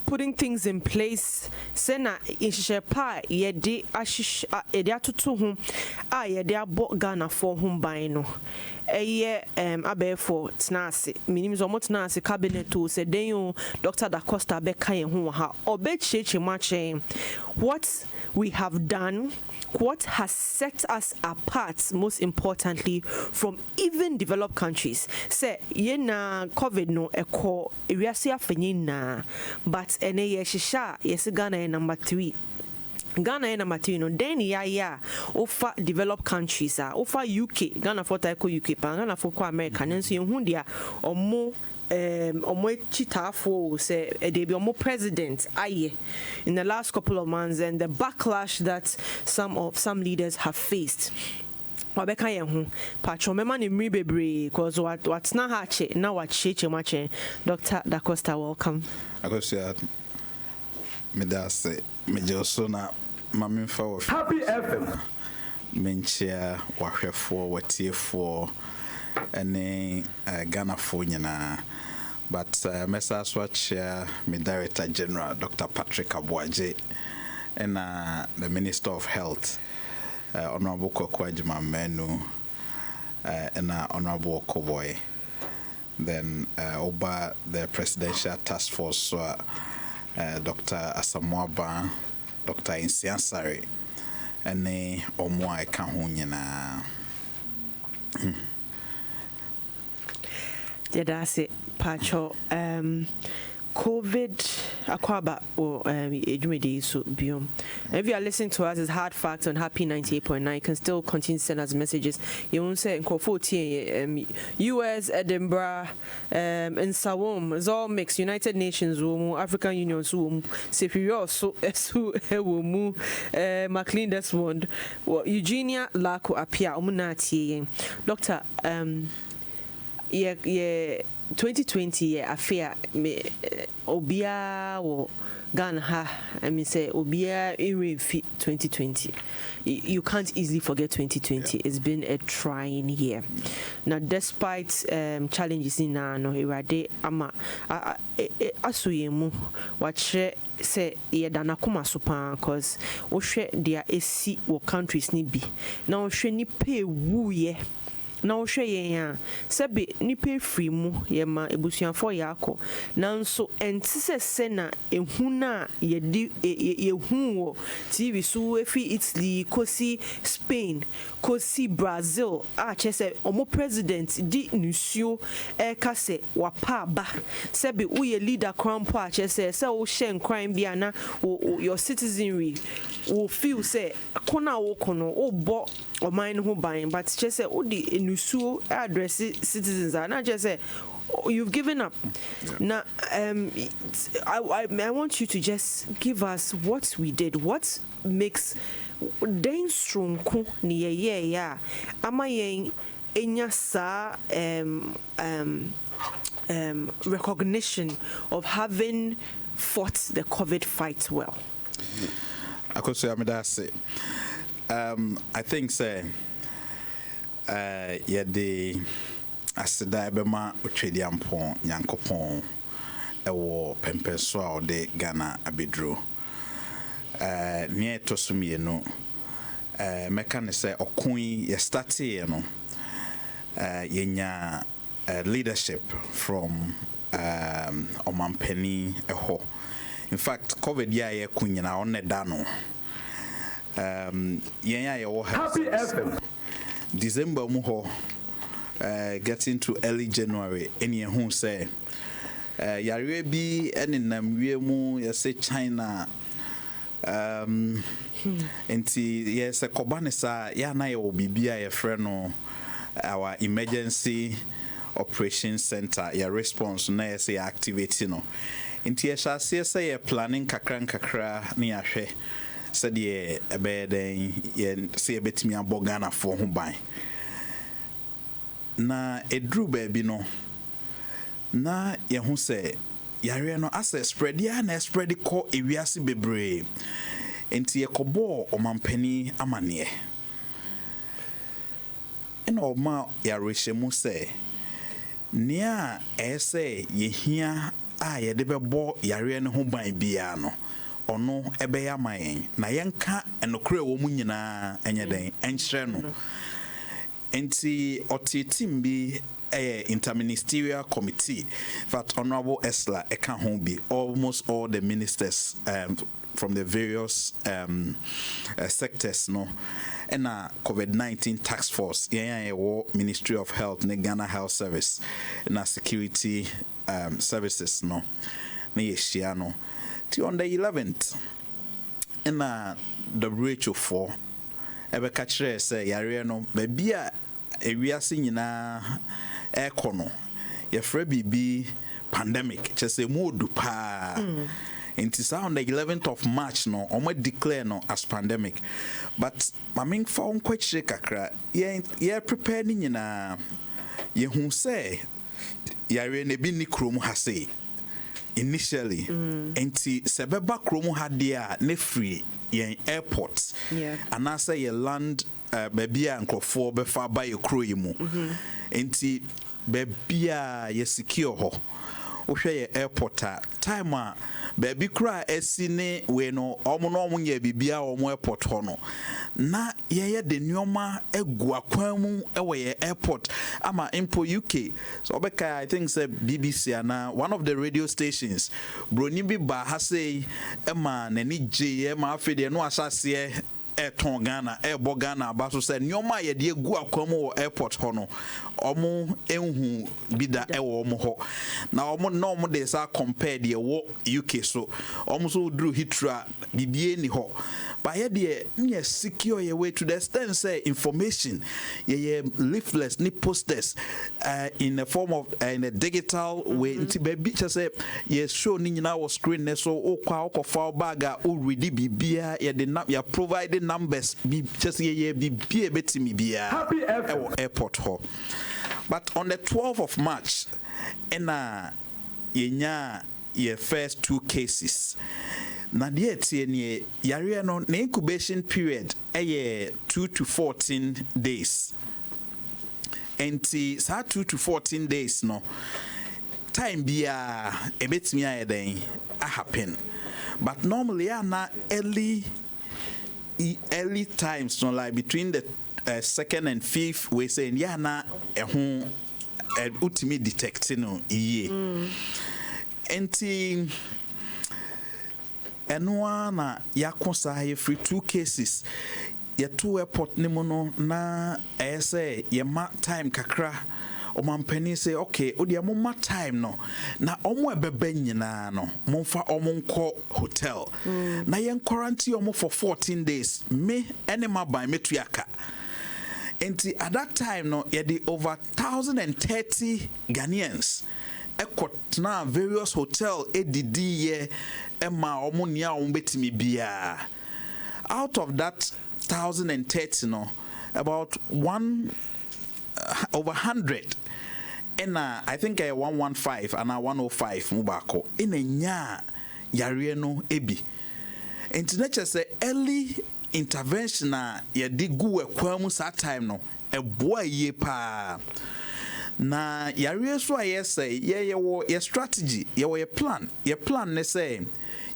putting things in place. Sena inshe pa yede ashish yede atutu hum yede abo Ghana for hum baino. Abefo tnase minimum zomo tnase cabinet to say den Dr. Da Costa beka ye hu ha obecheche mache what we have done, what has set us apart most importantly from even developed countries. Say ye na COVID no eko ewiase afenye na but ene ye shisha yes Ghana number 3. Ghana and Matino, then ya offer developed countries, offer UK, Ghana for Taiko UK, Ghana for American, and so Hundia or more chita for say they be more president in the last couple of months and the backlash that some leaders have faced. Wabeka yehu pacho mema ni mribebre cause what's na hache na wacheche mache. Dr. Da Costa, welcome. Akosua medase mejoso na mamimfa wo Happy FM. menchia wahwefo watiefo ene Ghana fo nyina but mesa swatchia me Director General Dr. Patrick Abuaji and the Minister of Health Honorable Akosua Manu and Honorable Koboy, then over the Presidential Task Force Dr. Asamoah, Dr. Insiansari, and Omwa Kahunyana. Yeah, that's it. Pacho, COVID, Akwaba, or GMABC, so biom. If you are listening to us, it's Hard Facts on Happy 98.9. You can still continue to send us messages. You won't say in Kofoti, US, Edinburgh, and Sawom, it's all mixed. United Nations, African Union, Sefirio, so McLean Desmond, Eugenia Lako Apia, Omunati, Doctor, 2020 affair me obia wo Ghana ha I mean say obia in 2020 you can't easily forget 2020. It's been a trying year. Now despite challenges in no irade ama asuyemu wache say yedana kuma supa cause wo hwe dia esi wo countries ni bi na wo hwe ni pay wuye na wo hwɛ yɛn a sɛbe nipa free mu yɛ ma ebusuafo yɛakɔ nanso ɛnte sɛ na ehu na yɛdi yɛhu wɔ TV so efi Italy kosi Spain kosi Brazil a kyɛ sɛ ɔmo president di nusuo ɛka sɛ wapa aba sɛbe woyɛ leader krampo a kyɛ sɛ wo hyɛ nkran bia na your citizenry will feel say kona wo kono wo bo oman ho ban but just say odi enusuo address citizens are not just say you've given up. Now I want you to just give us what we did, what makes den strong ko ni ya ama yen enya sa recognition of having fought the COVID fight well. Akosua Manu, I think say the asida bema utwediampon nyankopon ewo pempenso a ode Ghana abedro ne tosumie no meka ne say okun ye startie no yenya leadership from omampani eho. In fact, COVID ya kunyina on dano. Happy FM. December muho getting to early January. Any who say yare bi any namwe mu say China enti yes a kobanesa ya na ye obibia ye freno our emergency operations center your response na say activating no. Inti yɛhyɛ aseɛ sɛ yɛ planning kakra ne yɛahwɛ sɛdeɛ ɛbɛyɛ dɛn sɛ yɛbɛtumi abɔ Ghanafoɔ ho ban na ɛduru baabi no na yɛho sɛ yɛareɛ no asɛ spread ya na spread kɔ ewiase bebree nti yɛkɔbɔɔ ɔmampani amaneɛ ɛna ɔma yɛarehyɛ mu sɛ nea ɛyɛ sɛ yɛhia a yɛde bɛbɔ yare ne ho ban bia no ɔno ɛbɛyɛ ama yɛn na yɛnka enokre wɔ mu nyinaa ɛnyɛ den ɛnkyerɛ no enti ɔte team bi interministerial committee that Honorable Esla ɛka ho bi almost all the ministers from the various sectors no and COVID-19 task force Ministry of Health ne Ghana Health Service and security services no ne yeshia no on the 11th and WHO4 ebe ka kire say yare no ba bia ewiase nyina ekono ye fra bibi pandemic chese mu odu pa on the 11th of March no omo declare no as pandemic but maming fa on kwachire kakra ye prepare ni nyina ye hu say yare ne bi ni krom ha say initially enti sebeba krom ha dia ne free yen airport and I say ye land baby a nkrofo befa ba ye kro yi mu enti baby a ye secure ho wohwe ye airport time a baby kra esi ne we no omo no omo nya bibia omo airport ho no na ye de nneoma egu akwan mu ewe ye airport ama impo UK so obeka I think say BBC ana one of the radio stations broni bi ba ha say ema nani je ema afede no asase eton Ghana ebo Ghana abaso say nneoma ye de egu akwan mu wo airport ho no omo enhu bida ewo omo ho na omo na omo de sa compare de wo UK so omo so dru hitra bibie ni ho but ye de nye secure your way to the extent say information ye leaflets ni posters in the form of in a digital way nti baby just say ye show ni nyina wo screen ne so o kwa o file bag o ready bibia ye de ya provide numbers bi just ye bibia betimi bia airport ho. But on the 12th of March, yenya your first 2 cases. Na die tie yare no na incubation period 2 to 14 days. Enti sa 2 to 14 days no time bia ebetimi ayeden a happen. But normally na early times no like between the second and fifth we say ya na ɛho ultimate detect no ye enti ɛnoa na yakosa ye free 2 cases ye 2 airport ne mu no na ɛsɛ ye ma time kakra omampani say okay odi amoma time no na omo ebeba nyina no momfa omo nko hotel na yen quarantine omo for 14 days me ene maban metuaka enti at that time no ye the over 1,030 Ghanaians ekotna various hotel edidi ye ema omo nia omo betimi bia out of that 1,030 no about over 100 and I think 115 and 105 mubako in a nya yare no ebi enti na say early intervention na ye di gu ekwamu sa time no eboa ye pa na yare so aye say ye strategy ye plan ne say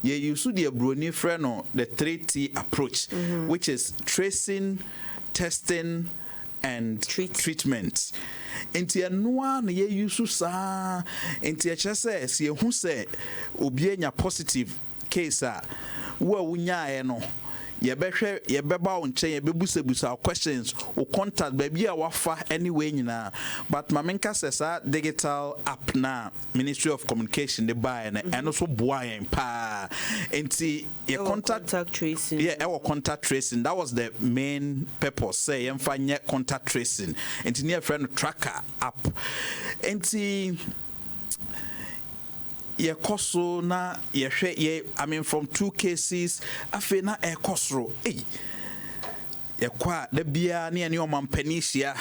ye use the broni friend no the 3T approach which is tracing, testing and treatment. Enti anoa na ye use sa enti eche se ye hu se obi anya positive case a wo wunya no ye beba on chen ye bebusebusa questions o contact baby a wafa anyway nyina but mamenka se sa digital app na Ministry of Communication de buy na eno so boa yen pa enti ye contact tracing our contact tracing that was the main purpose say yen fa nye contact tracing enti near friend tracker app enti ye koso na ye hwe ye I mean from 2 cases afi na e kosro ye kwa da bia ne ene omampanisia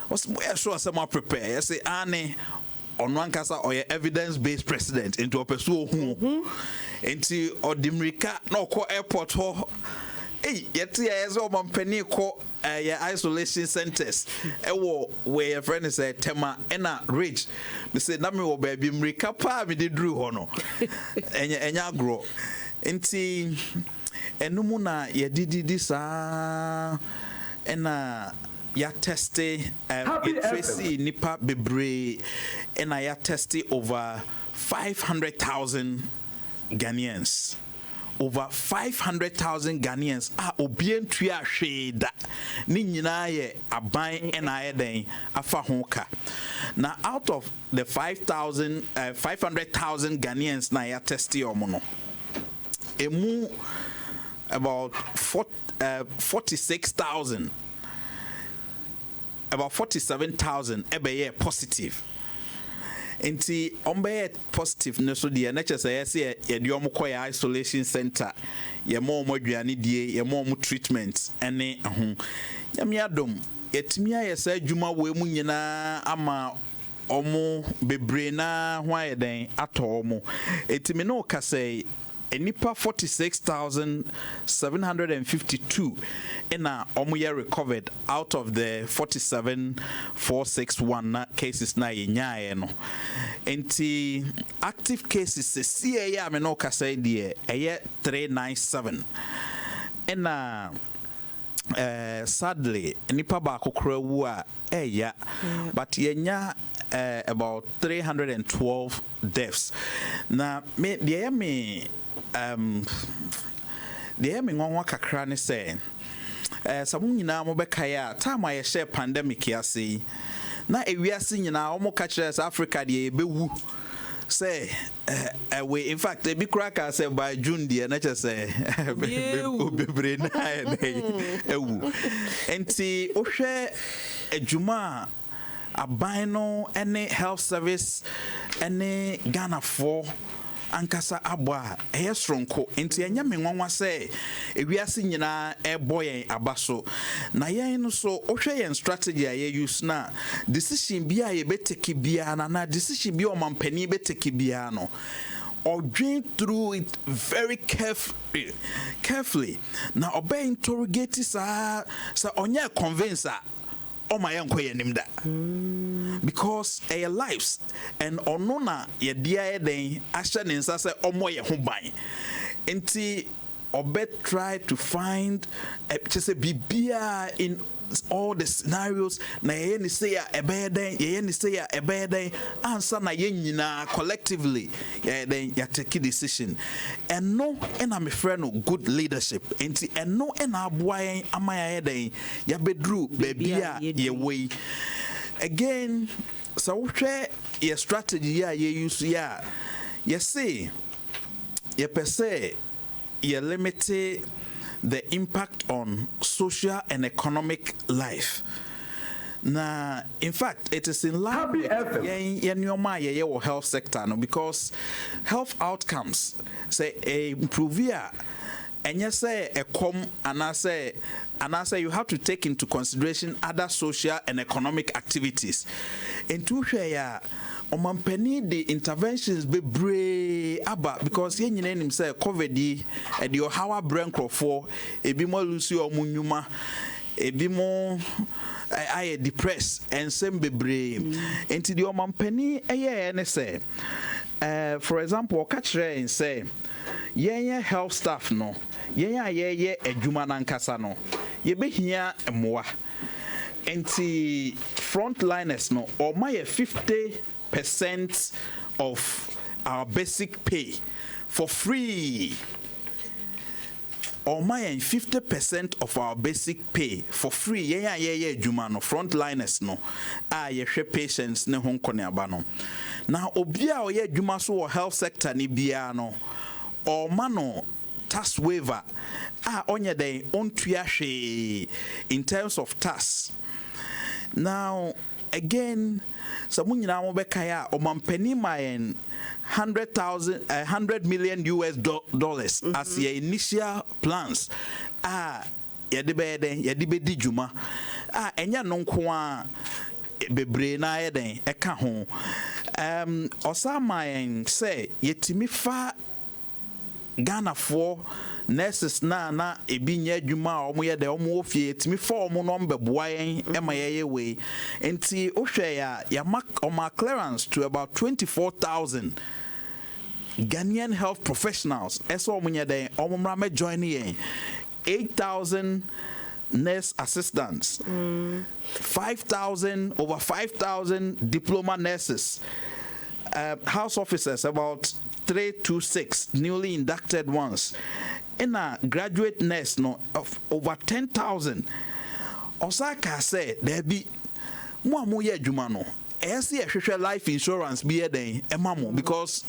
was so asema prepare ye say ane ono ankasa oye evidence based president into opeso hu enti odimrika na okọ airport ho yet yes omampani ko isolation centers ewo where your friend is tema ena rich me say na me wo baby mrika pa me de dru ho no enya agro enti enumu na ye didi sa ena ya teste tracy nipa bebre ena ya teste over 500,000 Ghanaians. Over 500,000 Ghanaians are obedient to a shade. Ni nyina ye aban ena ye den afa honka. Now out of the 500,000 Ghanaians na ya testi omono. Emu about 46,000. About 47,000 ebe positive. Enti ombe positive no so de na chese ye de omo koya isolation center ye mo aduane die ye mo treatment ene ho nyame adom yetimi ayesa adwuma we mu nyina ama omo bebre na ho ayeden ato omo etimi no kase enipa 46,752 ena omuye recovered out of the 47,461 cases na yenyae no enti active cases see ya me no kasa die eye 397 ena sadly enipa ba kokora wu a eya but yenya about 312 deaths na me de me the nwanwa kakra ne say samu nyina mo bekaya time a ye share pandemic yase na ewiase nyina o mo ka kire Africa de ebewu say we in fact e bi kraka say by June de na che say obebre na ewu enti o hwe adwuma aban no ene health service ene Ghana for ankasa abwa stronko enti enya menwanwa se ewiase nyina eboyen abaso na yen no so ohwe yen strategy a ye use na decision bia ye beteki bia na decision bia o mampani beteki bia no or dream through it very carefully na obey interrogate sa onye convince oh my uncle nimda because our lives and onona ye dia den asha ninsa se omo ye ho ban enti obe try to find just a bibia in all the scenarios na ye ni say a bad day, ye ni say a bad day, answer na ye nyina collectively, then you take a decision. And no, and I'm a friend of good leadership. And no, and I boy am I day, ya bedru, baby, ye way. Again, so we share your strategy, yeah, you use, yeah, you see, you per se, you limit the impact on social and economic life. Now, in fact, it is in line with your health sector, no, because health outcomes say improve and you say a and I say you have to take into consideration other social and economic activities. In two share omampani the interventions be brave aba because yen nyina nim say covid and your how brain crofo ebi mo lucy omunyuma ebi mo I depressed and some be brave into the omampani eye ne say for example catch and say yen health staff no yen adwuma nankasa no ye behia emoa enti frontliners no or my 50% of our basic pay for free. Or my 50% of our basic pay for free. Yeah, Juma no frontliners no. Ye patients ne hon kone abano. Now obia o ye Juma so health sector ni bia no. Or mano tax waiver. Onye day on tuya in terms of tax. Now again, someone you know bekaya omampeni mayen $100 million US as your initial plans. Yedibe di juma. Enya nonkwa bebre na yeden eka ho. Osama say yetimi fa Ghana for nurses na ebi nya adwuma omo ye de omo ofie timi for omo no mbeboa emaye we enti ohwe ya mark omo clearance to about 24,000 Ghanaian health professionals eso omo nya de omo mra me join yen 8,000 nurse assistants 5,000 over 5,000 diploma nurses house officers about 326 newly inducted ones in a graduate nurse no of over 10,000. Osaka said there be mo ye adwuma no esi ehwehwe life insurance be eden emamo because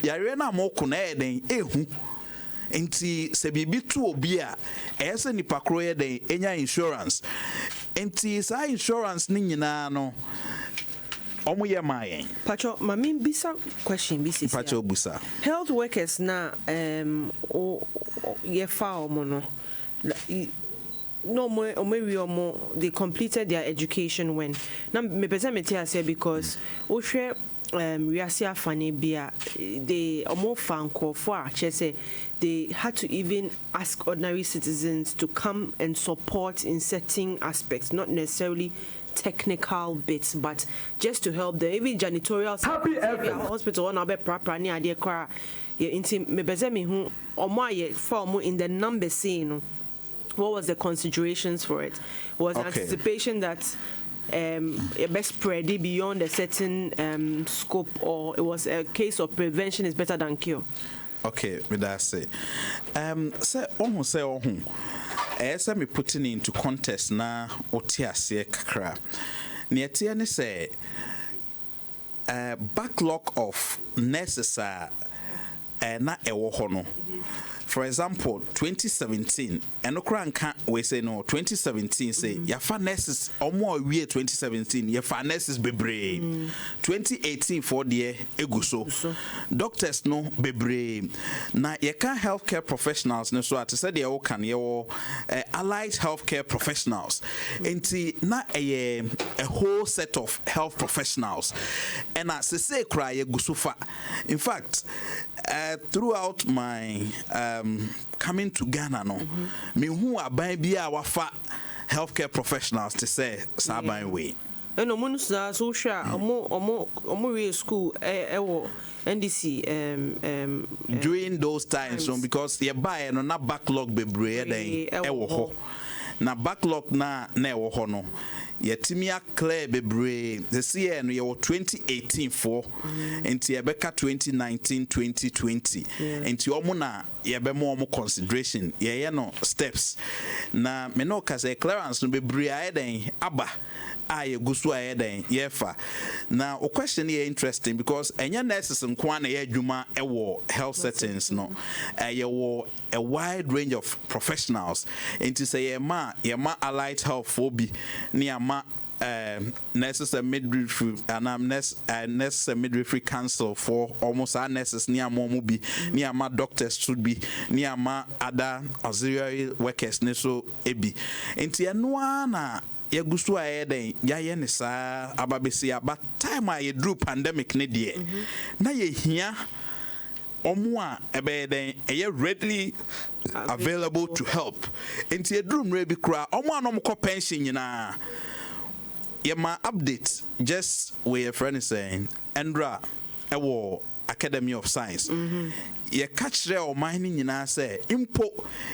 yare na mo ko na eden ehu enti se bibi tu obi a ese nipa kro eden enya insurance enti sa insurance ni nyina no omo ye mayen Pacho mami bisa question bisi Pacho busa health workers na ye fa omo no no more they completed their education when na me pese me tia say because o hwe Riasia Fane Bia, they almost found call for say they had to even ask ordinary citizens to come and support in certain aspects, not necessarily technical bits, but just to help them. Even janitorial hospital on our proper near idea car. Me bezemi who or my form in the number scene. What was the considerations for it? Was anticipation that it best spread beyond a certain scope, or it was a case of prevention is better than cure? Okay, with that say, say me putting into context na otiase kakra. Nietia ne say backlog of nurses na ewo ho no. For example, 2017, and Okranka we say no 2017 say ya fa nurses omo awie 2017 ya fa nurses bebre 2018 for the eguso doctors no bebre na ya ka healthcare professionals no so at say the o kan ye allied healthcare professionals enti na a whole set of health professionals and as say cry eguso fa in fact throughout my coming to Ghana no me hu aban bia wafa healthcare professionals to say saban way no munusa so sure omo we school NDC during those times so because you buy no na backlog bebre den ewo ho na backlog na ɛwɔ hɔ no yɛtumi clear bebree this year no yɛwɔ 2018 for nti yɛbɛka 2019 2020 nti ɔmo na yɛbɛma ɔmo consideration yɛyɛ no steps na me no ka sɛ clearance no bebree ayɛ dɛn aba a yɛgu so ayɛ dɛn yɛfa na o question yɛ interesting because ɛnyɛ nurses nko na yɛ adwuma ɛwɔ health settings no yɛwɔ a wide range of professionals nti sɛ yɛma allied health for bi ne yɛma nurses and midwifery and nurses and midwifery council for almost our nurses near Momubi, near my doctors should be near my other auxiliary workers neso ebi. Enti anuana yagusu ayeden yaye ne saa ababesi aba time a ye drew pandemic ne die. Na ye hia omo a ebeden eye readily available to help. Enti ye drew mre bi kra omo anom ko pension nyina. Yeah, my update just where your friend is saying, Andra, ewo Academy of Science. You catch there or mining in say, impo,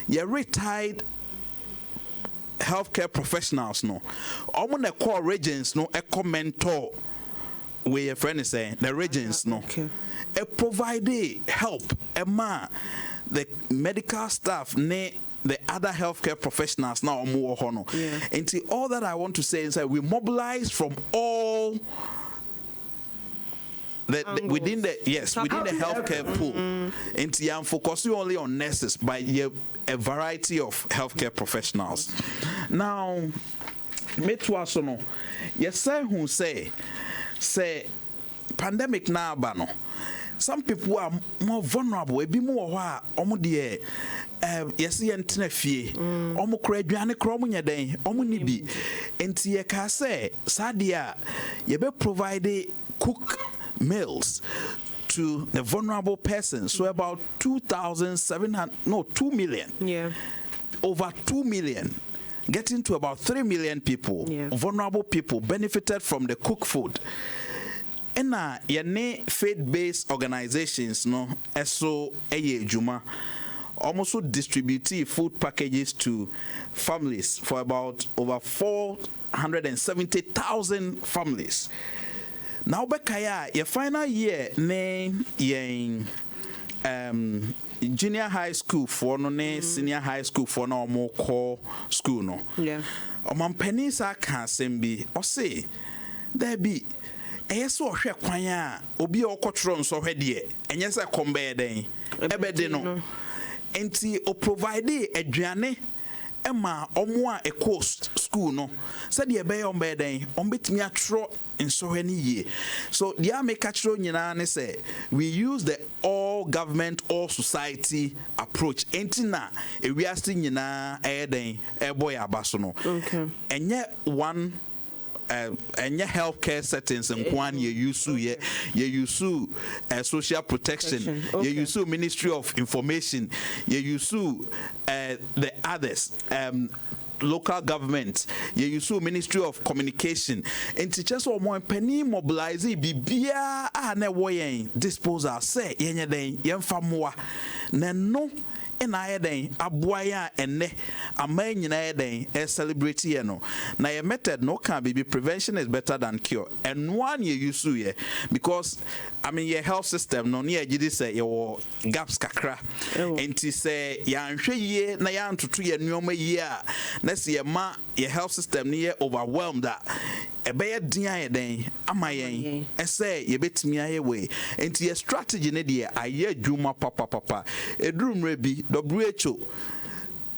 you retired healthcare professionals no. I'm the core regents no eco mentor where your friend is saying, the regents no. A provide help, the medical staff ne the other healthcare professionals now more honor. And see, all that I want to say is that we mobilize from all within the healthcare pool. And see, I'm focusing only on nurses, but a variety of healthcare professionals. Now, me to us no, yes, sir, who say pandemic now bano. Some people are more vulnerable. Ebi more wa omo de yes yentena fie. Omo kra aduane kra omo nyeden. Omo ni bi. Enti ye ka say sadia ye be provide cook meals to the vulnerable persons. So about 2 million. Yeah. Over 2 million. Getting to about 3 million people, vulnerable people benefited from the cooked food. And yene faith-based organizations no eso eye juma almost distribute food packages to families for about over 470,000 families. Now bekaya your final year ne yen junior high school for no ne senior high school for no more core school no. Yeah. Omampani sa kan sembi o say there be so hwe kwan a obi a okotro nso hwe de enye se kombe den ebede no enti o provide aduane ema omo a coast school no said the ebe ombe den ombetimi atro nso hwe ni ye so dia make atro nyina ne say we use the all government all society approach enti na ewiase nyina eden eboy abaso no enye one and your healthcare settings and one you use social protection, you use Ministry of Information, you use the others, local government, you use Ministry of Communication, and teachers or more penny mobilize bibia na woyen disposal say yenye den yemfamoa na no na den aboya ene aman nyina den celebrate here no na your method no can be prevention is better than cure and one you use here because I mean your health system no near gidi say your gaps kakra enti say ya nhwe ye na ya ntoto ye nneoma ye a na say ma your health system near overwhelmed that ebeye din aye den amayen ese ye betimi aye we enti your strategy ne de aye adwuma papa edurumre bi WHO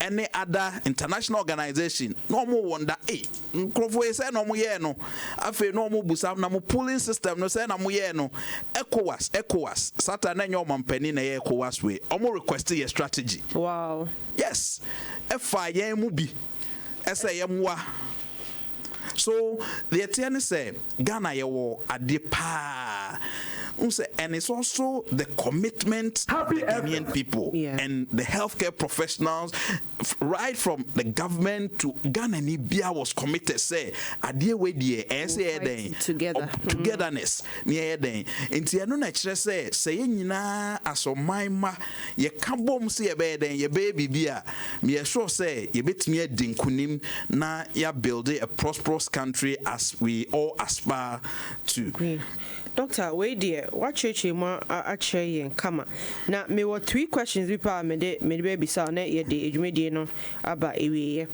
any other international organization no more wonder nkrofo say no mo ye no afi no mo busa na mo polling system no say na mo ye no ECOWAS Saturn na your mampani na ye ECOWAS we omo request your strategy. Wow. Yes, efa ye mu bi ese ye mwa. So the Etienne say Ghana ye wo ade pa unse and it's also the commitment of the Ghanaian people and the healthcare professionals, right from the government to Ghana Nibia was committed. Say, adie we die, togetherness. Near then, into no nature say nyina asomaima ye kabom se ye be den ye baby bia me sure say ye betimi adinkunim na ya build a prosperous country as we all aspire to. Doctor, wait dear, what church you want actually and come? Now, me were 3 questions we pa me baby saw net ye de ejumedi no aba ewe.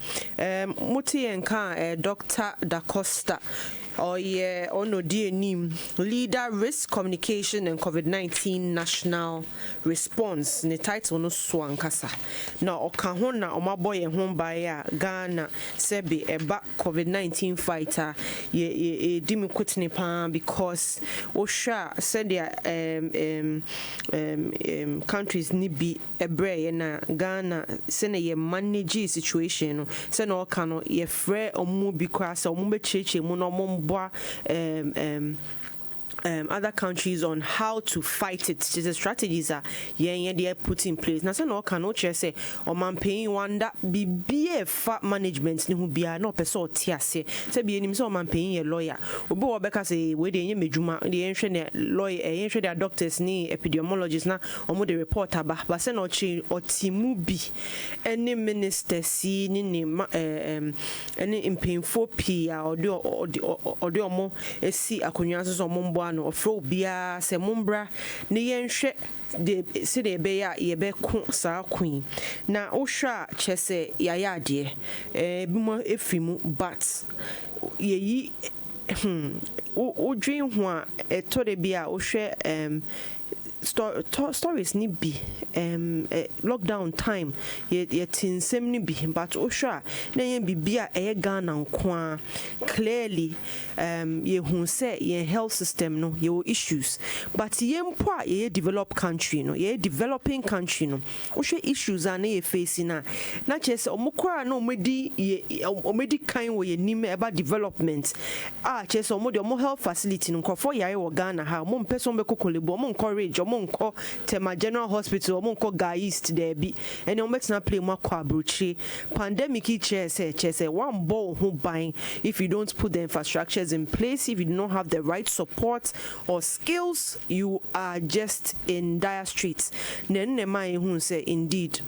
Muti and can Dr. Da Costa. Oh yeah, ono die nim leader risk communication and COVID-19 national response. Ne title no swankasa. Na oka ho na omaboye ho baya Ghana sebi eba COVID-19 fighter ye dimi kwetini pa because osha said countries ni bi ebre na Ghana sene ye manage situation no se na oka no ye frɛ omu bi kwa se omu be cheche mu no other countries on how to fight it. The strategies are they put in place. Now, no can not say or man paying one that be fat management ni be no person tiase. Say be any so man paying a lawyer. Obo Obeka say we dey mejuma the ancient lawyer, ancient doctors ni epidemiologists na omo the report aba. But say no chi or timu bi any minister si ni any impinfo pia or do omo esi akonwa so omo no ofro bia se mumbra ne yenhwe de se de be ya ye be ko sa queen na ohwa chese yaya de bimo efimu but yeyi o dream ho a eto de bia ohwe stories ni bi lockdown time ye tinsem ni bi but ohwa na ye bibia eye Ghana nko clearly ye hu say ye health system no ye issues but ye mpo a ye developed country no ye developing country no ohwe issues are na ye facing na chese omukwa na omedi kan wo ye nim about development chese omodi omo health facility no nkofo yare wo Ghana ha omo person be kokolebo omo encourage monko Tema General Hospital monko ga east there be and you met na play more kwabruchi pandemic chese one ball who buying if you don't put the infrastructures in place, if you do not have the right support or skills, you are just in dire straits. Then my who say indeed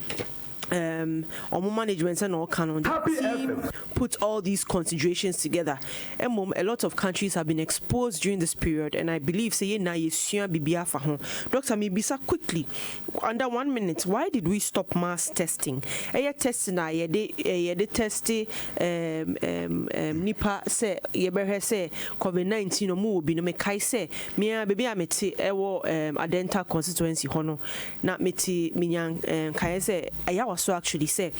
management and all canon team put all these considerations together. A lot of countries have been exposed during this period, and I believe say na yesia bibia fa ho. Dr. Mibisa, quickly under 1 minute, why did we stop mass testing? Testing na ye de test nipa say ye be say COVID-19 no mu obi no me kai say me baby amete ewo Adenta constituency hono na meti minyan kai say so actually say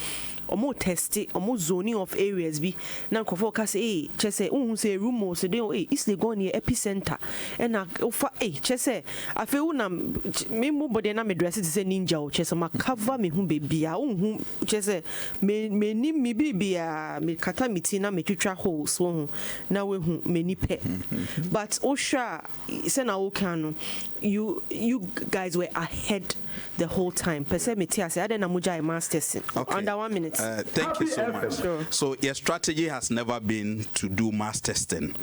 omo testing omo zoning of areas bi na nkofo ka say chese unhu say rumors say dey is they go near epicenter and ofa chese afi una me mu body na me dress say ninja o chese ma cover me hu bebia unhu chese me ni me bibia me kata miti na me twitwa holes wo na we hu me ni pe but osha say na wo kan you guys were ahead the whole time. Under 1 minute. Thank you so much. Sure. So your strategy has never been to do mass testing.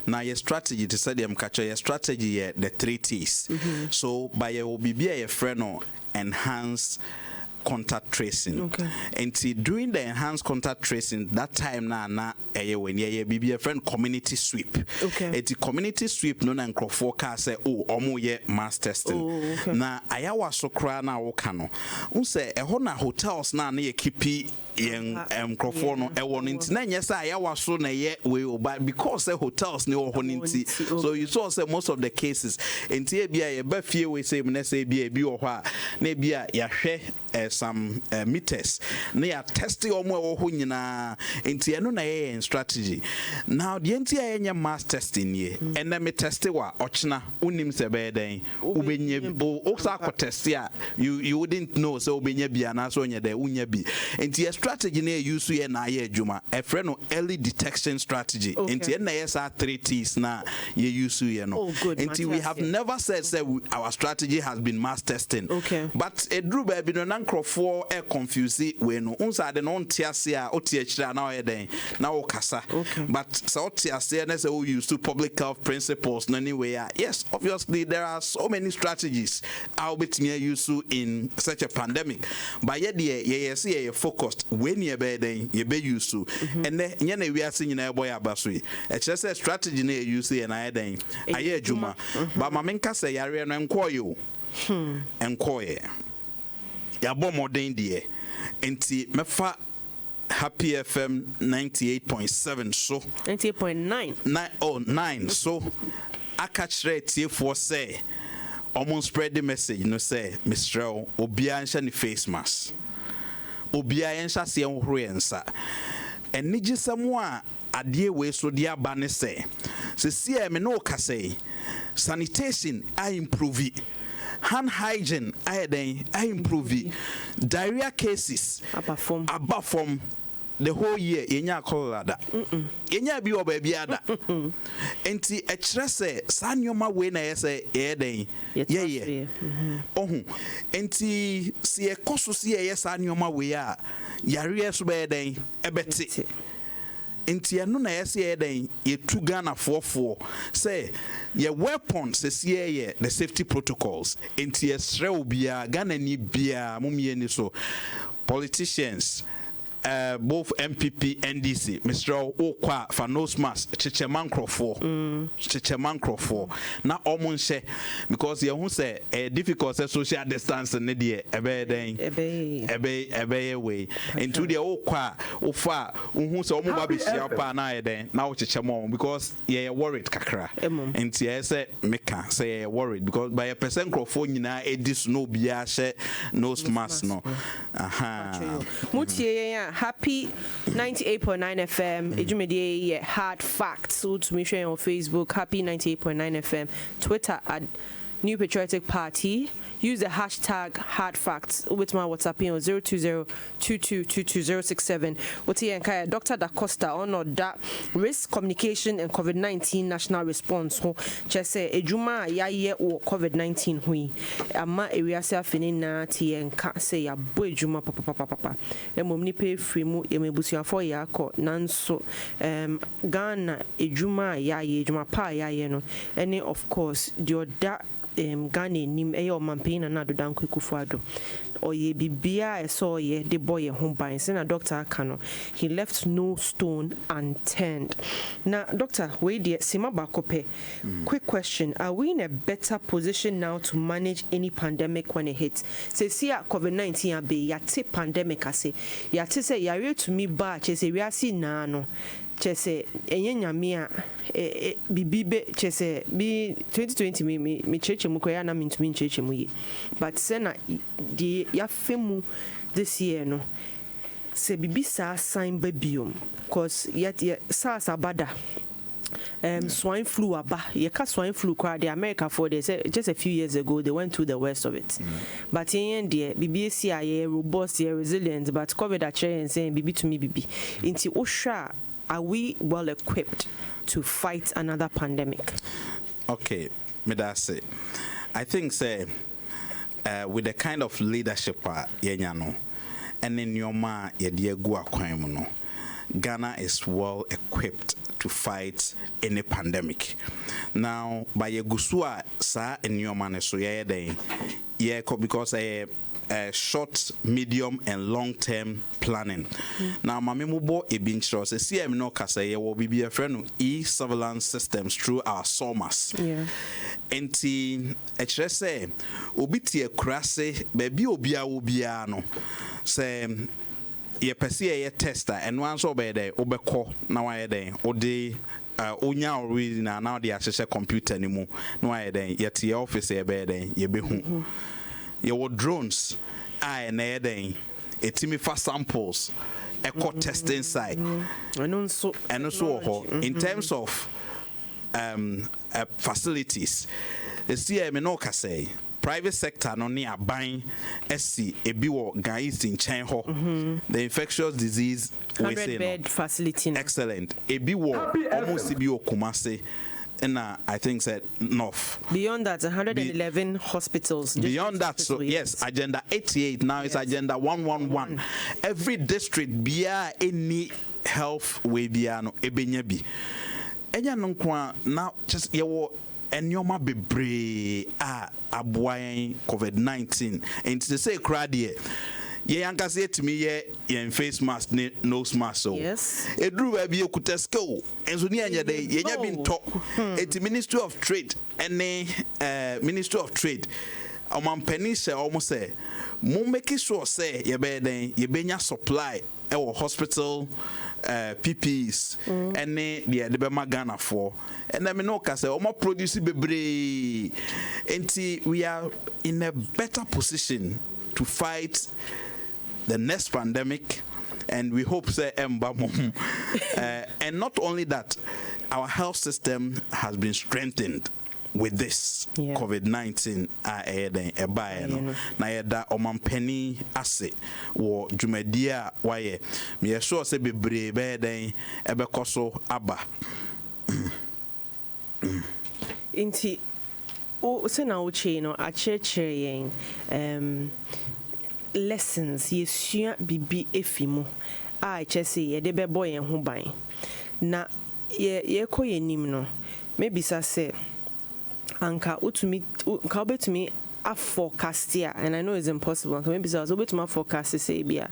Now your strategy to say them catch your strategy the 3 T's. So by your BBA your friend or enhance contact tracing. Okay. And see, during the enhanced contact tracing, that time na when you be a friend community sweep. Okay. It's community sweep no na forecast say omo ye mass testing. Okay. Na ayawa so kra na wo kano. Unse eho na hotels na ye kipi yen microphone no e won nti na nyesa ayawa so na ye we but because the hotels ne wo nti so you saw say most of the cases nti e bia ye ba fie we say me say bia bi wo ho a na bia ya hwe some meters na ya test omo wo ho nyina enti eno na ye strategy now the enti ya mass testing ye ena me test wa ochna unim se be den ubenye o sa ko test ya you wouldn't know so ubenye bia na so onye de unya bi enti strategy na use ye na ye adwuma e frɛ no early detection strategy enti na ye sa 3 T's na ye use ye no enti we have never said our strategy has been mass testing but a drew baby no nankrofo e confuse we no unsa de no ntiase a oti akira na oyɛ den na wo kasa but so otiase na say we use to public health principles no anyway yes obviously there are so many strategies I'll be to use in such a pandemic but yet ye say focused when ye be den ye be use and then nye na we are seeing na boy abaso e kire say strategy na use e na den aye adwuma but ma menka say yare no enkoyo enkoye ya bɔ modern die enti mefa Happy FM 98.7 so 98.9 so aka kyerɛ tiefo say almost spread the message no say Mr. Obia nsha ni face mask Obia nsha se enhoro yensa eni gisɛm a adeɛ we so de aba ne sɛ se me no ka say sanitation I improve hand hygiene I improve diarrhea cases above from the whole year yenya kolada yenya bi oba bi ada enti e kire se sanyoma we na yese ye ohun enti se e koso se ye sanyoma we a yare so be den ebeti enti eno na yese ye den ye tu Ghana fofo say ye weapons se ye the safety protocols enti esre obia Ghana ni bia mumie ni so politicians both MPP NDC Mr. Okwa for nose mask chicheman crofo na omunhye because ye hu say difficult social distance ne de ebe den ebe way into the okwa ofa hu say omo ba be shia pa na den na wo chichemon because ye worried kakra enti ye say meka say ye worried because by a percent crofo nyina edis no bia hye nose mask no mutie Happy 98.9 FM. Ejumedie hard facts. So to me share on Facebook. Happy 98.9 FM. Twitter at New Patriotic Party. Use the hashtag hard facts with my WhatsApp on 020-2222-067. What's here and Dr. Da Costa on that risk communication and COVID-19 national response. Just say ejuma ya ye or COVID-19 hui. Ama area self in na ti and can't say ya boy juma papa. The momni pay free mu emebusia for ya ko nanso Ghana ejuma ya ye juma pa ya ye no. Any of course the that Ghana nim eyo mampaign na do dan kwekufuado oye bibia eso ye de boy ho ban se na doctor Kano he left no stone unturned. Now doctor we dey sima bakope quick question, are we in a better position now to manage any pandemic when it hits? Say see COVID-19 abe yate pandemic ase yate say yare to me ba che say we asi na no chese enye nyame a bibibe chese bi 2020 me cheche mu koya na mintumi cheche mu ye but se na di ya femu this year no se bibi sa sign babium cause yet SARS abada swine flu aba ye ka swine flu kwa the America for they say just a few years ago they went through the worst of it but in the BBC are robust resilient but COVID actually saying bibi to me bibi inti osha. Are we well equipped to fight another pandemic? Okay, me that say. I think say with the kind of leadership yenya no, and in your ma ye go akwan no, Ghana is well equipped to fight any pandemic. Now by ye gusua sa in your man so ye den ye because short, medium, and long-term planning. Now, mami mubo ebinchro se CM no kasa ye will be a friend e-surveillance systems through our SOMAS. Yeah. Enti echere se obiti ekurase baby obia no se ye pese ye tester and one so be there obeko na wa ye den ode onya already na now they access computer ni mu na wa ye den ye tie office ye be den ye be hu. Your drones I and then it's me for samples echo testing side and also in terms of facilities see me no can say private sector no near buying SC ebi wo guys in China the infectious disease 100 bed facility excellent ebi wo almost ebi wo Kumasi and I think said North. Beyond that, 111 hospitals. Beyond that, so yes, agenda 88 now is agenda 111. Every district bia any health we biano ebenyabi. Enya no kwa now just yewo enyoma bebre aboyan COVID-19 and to say crowd here. Yeah, anka say to me yeah, face mask, nose mask. So yes, it drew a be okutesko. And so near day, you been talk. It's Ministry of Trade and Ministry of Trade. Penny say almost say, more making sure say you be supply our hospital PPEs and the Ghana for. And then no say more produce bebre. And we are in a better position to fight the next pandemic, and we hope say and not only that, our health system has been strengthened with this COVID-19 na yeda omampani ase wo dwumadia waye me sure say bebre be den ebekoso aba inti o se na uche no a chechere yen lessons yesua bibi efimu a chese ye de bebo yen ho ban na ye koye nim no maybe say anka utumi ka obetumi a forecast here, and I know it's impossible. Maybe so I was able to forecast say we are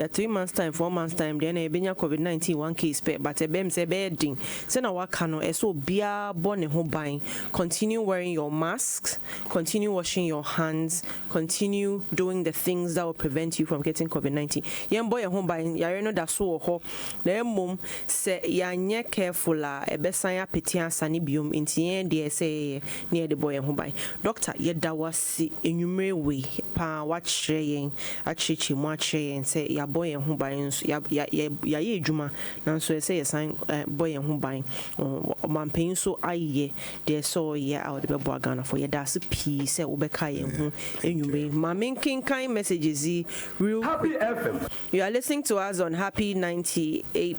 3 months time, 4 months time, then a benya COVID-19 one case per but a bem say bedding. Send our cano so beer born home buying. Continue wearing your masks, continue washing your hands, continue doing the things that will prevent you from getting COVID-19. Young boy home buying, ya know that so ho. The mum say ya nye careful la a besanya petia sanibium in the say near the boy home buying. Doctor, ye da was enyumre we pa watchre yen achichi mu achre yen say ya boy en ho ban so ya ye adwuma nanso say yesan boy en ho ban mampen so aye de so ye out the bebo Ghana for ye da so pii say obeka yen ho enyumre mamen kind messages real Happy FM. You are listening to us on Happy 98.9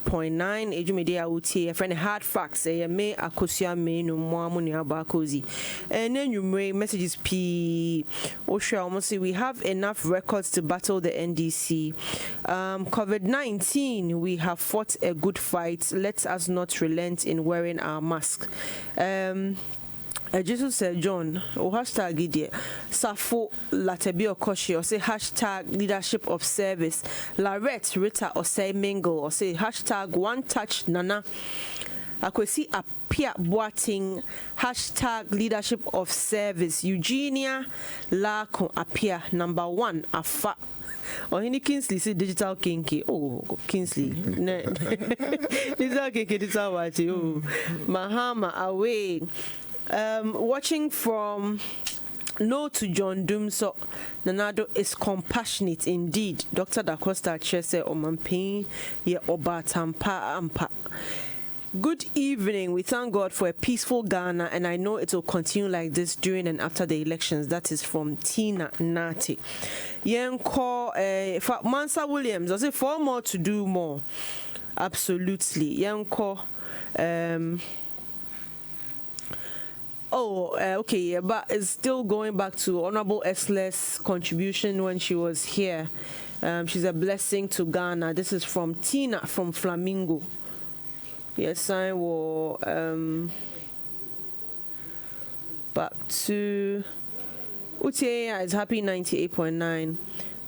Ejumedia utie friend hard facts say me Akosua Manu mo amunu abakozi and enyumre messages pii almost we have enough records to battle the NDC. COVID-19, we have fought a good fight. Let us not relent in wearing our mask. Jesus said, John, or hashtag idea, Safo Latebio Koshi, or say hashtag leadership of service, Larette Rita, or say Mingle, or say hashtag one touch Nana. Akwesi Apia Boating hashtag leadership of service Eugenia Lako Apia number 1 Afa or any Kingsley say digital kinky Kingsley digital kinky digital watching Mahama away watching from No to John Dumso Nanado is compassionate indeed. Dr. Da Costa Chese Omampin ye Obatampa Ampa. Good evening. We thank God for a peaceful Ghana, and I know it will continue like this during and after the elections. That is from Tina Nati. Yenko Mansa Williams. I say 4 more to do more. Absolutely. Yenko. Okay, but it's still going back to Honorable Esler's contribution when she was here. She's a blessing to Ghana. This is from Tina from Flamingo. Yes, I will. Back to Utia is Happy 98.9.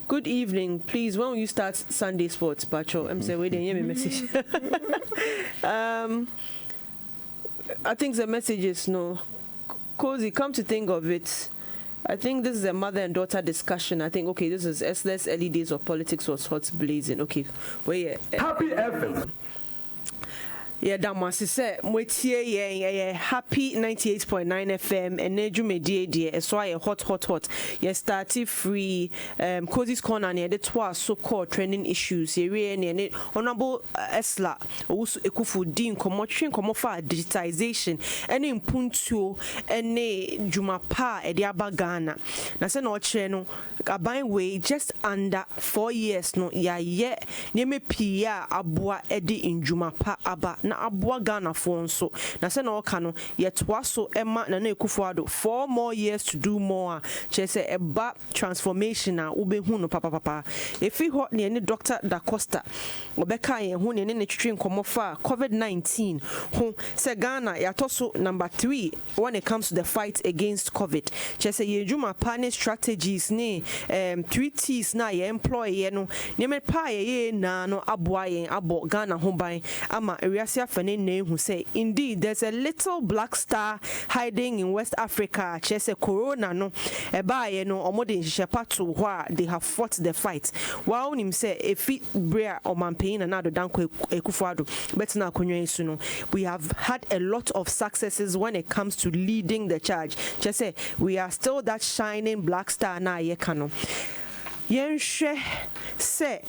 Good evening. Please, when will you start Sunday Sports, Pacho? I'm saying, wait, hear me message. I think the message is no. Cozy, come to think of it, I think this is a mother and daughter discussion. I think, okay, this is S-less early days of politics was hot blazing. Okay, wait. Happy FM. Yeah, that must say, Moitie, yeah, happy 98.9 FM, and Nedjumedie, dear, so I hot. Yes, started free, Cozy's Corner, near the twice so called trending issues, here, and it honorable Esla, also Ekufu Dean, Komofa, digitization, and in Puntu, and Jumapa, Ediaba Ghana. Nasa no channel, a byway just under 4 years, no, yeah, near me Pia, Abua, Eddie in Jumapa, Abba. Na abua Ghana for nso na se na oka no yetwa so ema na Ekufuado 4 more years to do more che se eba transformation a ubehu no papa efi ho ne ni Dr. Da Costa obeka ye hu ne ne twetwe nkomo fa COVID-19 ho se Ghana ya toso number 3 when it comes to the fight against COVID che se ye juma pane strategies ne 3 T's na ye employ ye no ne me pa ye na no aboa ye abo Ghana ho ban ama who say indeed there's a little black star hiding in West Africa. Chese corona no eba no omode nhyepato ho they have fought the fight. While him say efi brea o campaign and ado danko Ekufuado betina akonwa isu no we have had a lot of successes when it comes to leading the charge. Chese we are still that shining black star na ye kano. Yenhwe say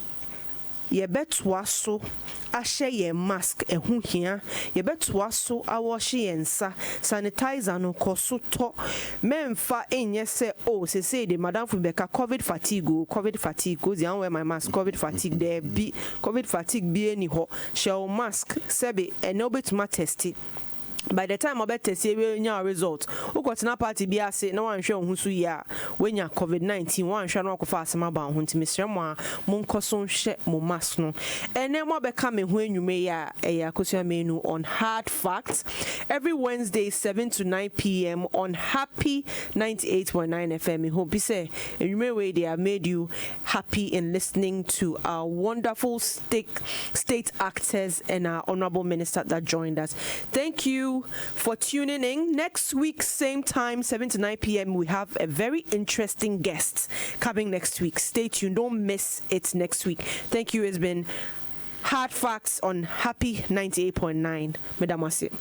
yebetwa so ashe ye mask ehu hia yebetwa so awoshe yensa sanitizer no koso to memfa enye se say the madam fu beka covid fatigue go the wear my mask covid fatigue there be covid fatigue be any ho shell mask sebe enobetuma testi. By the time I bet test your result, who got na party be ase no one show who ya when ya COVID-19 one shall not fast my bound hunt Mr. Moncoson she mo mask no. And then more becoming when you may a Akosua Manu on Hard Facts every Wednesday 7 to 9 p.m. on Happy 98.9 FM. Hope you say and you may way they have made you happy in listening to our wonderful state actors and our honorable minister that joined us. Thank you for tuning in. Next week, same time, 7 to 9 p.m., we have a very interesting guest coming next week. Stay tuned. Don't miss it next week. Thank you. It's been Hard Facts on Happy 98.9. Madam Wasi.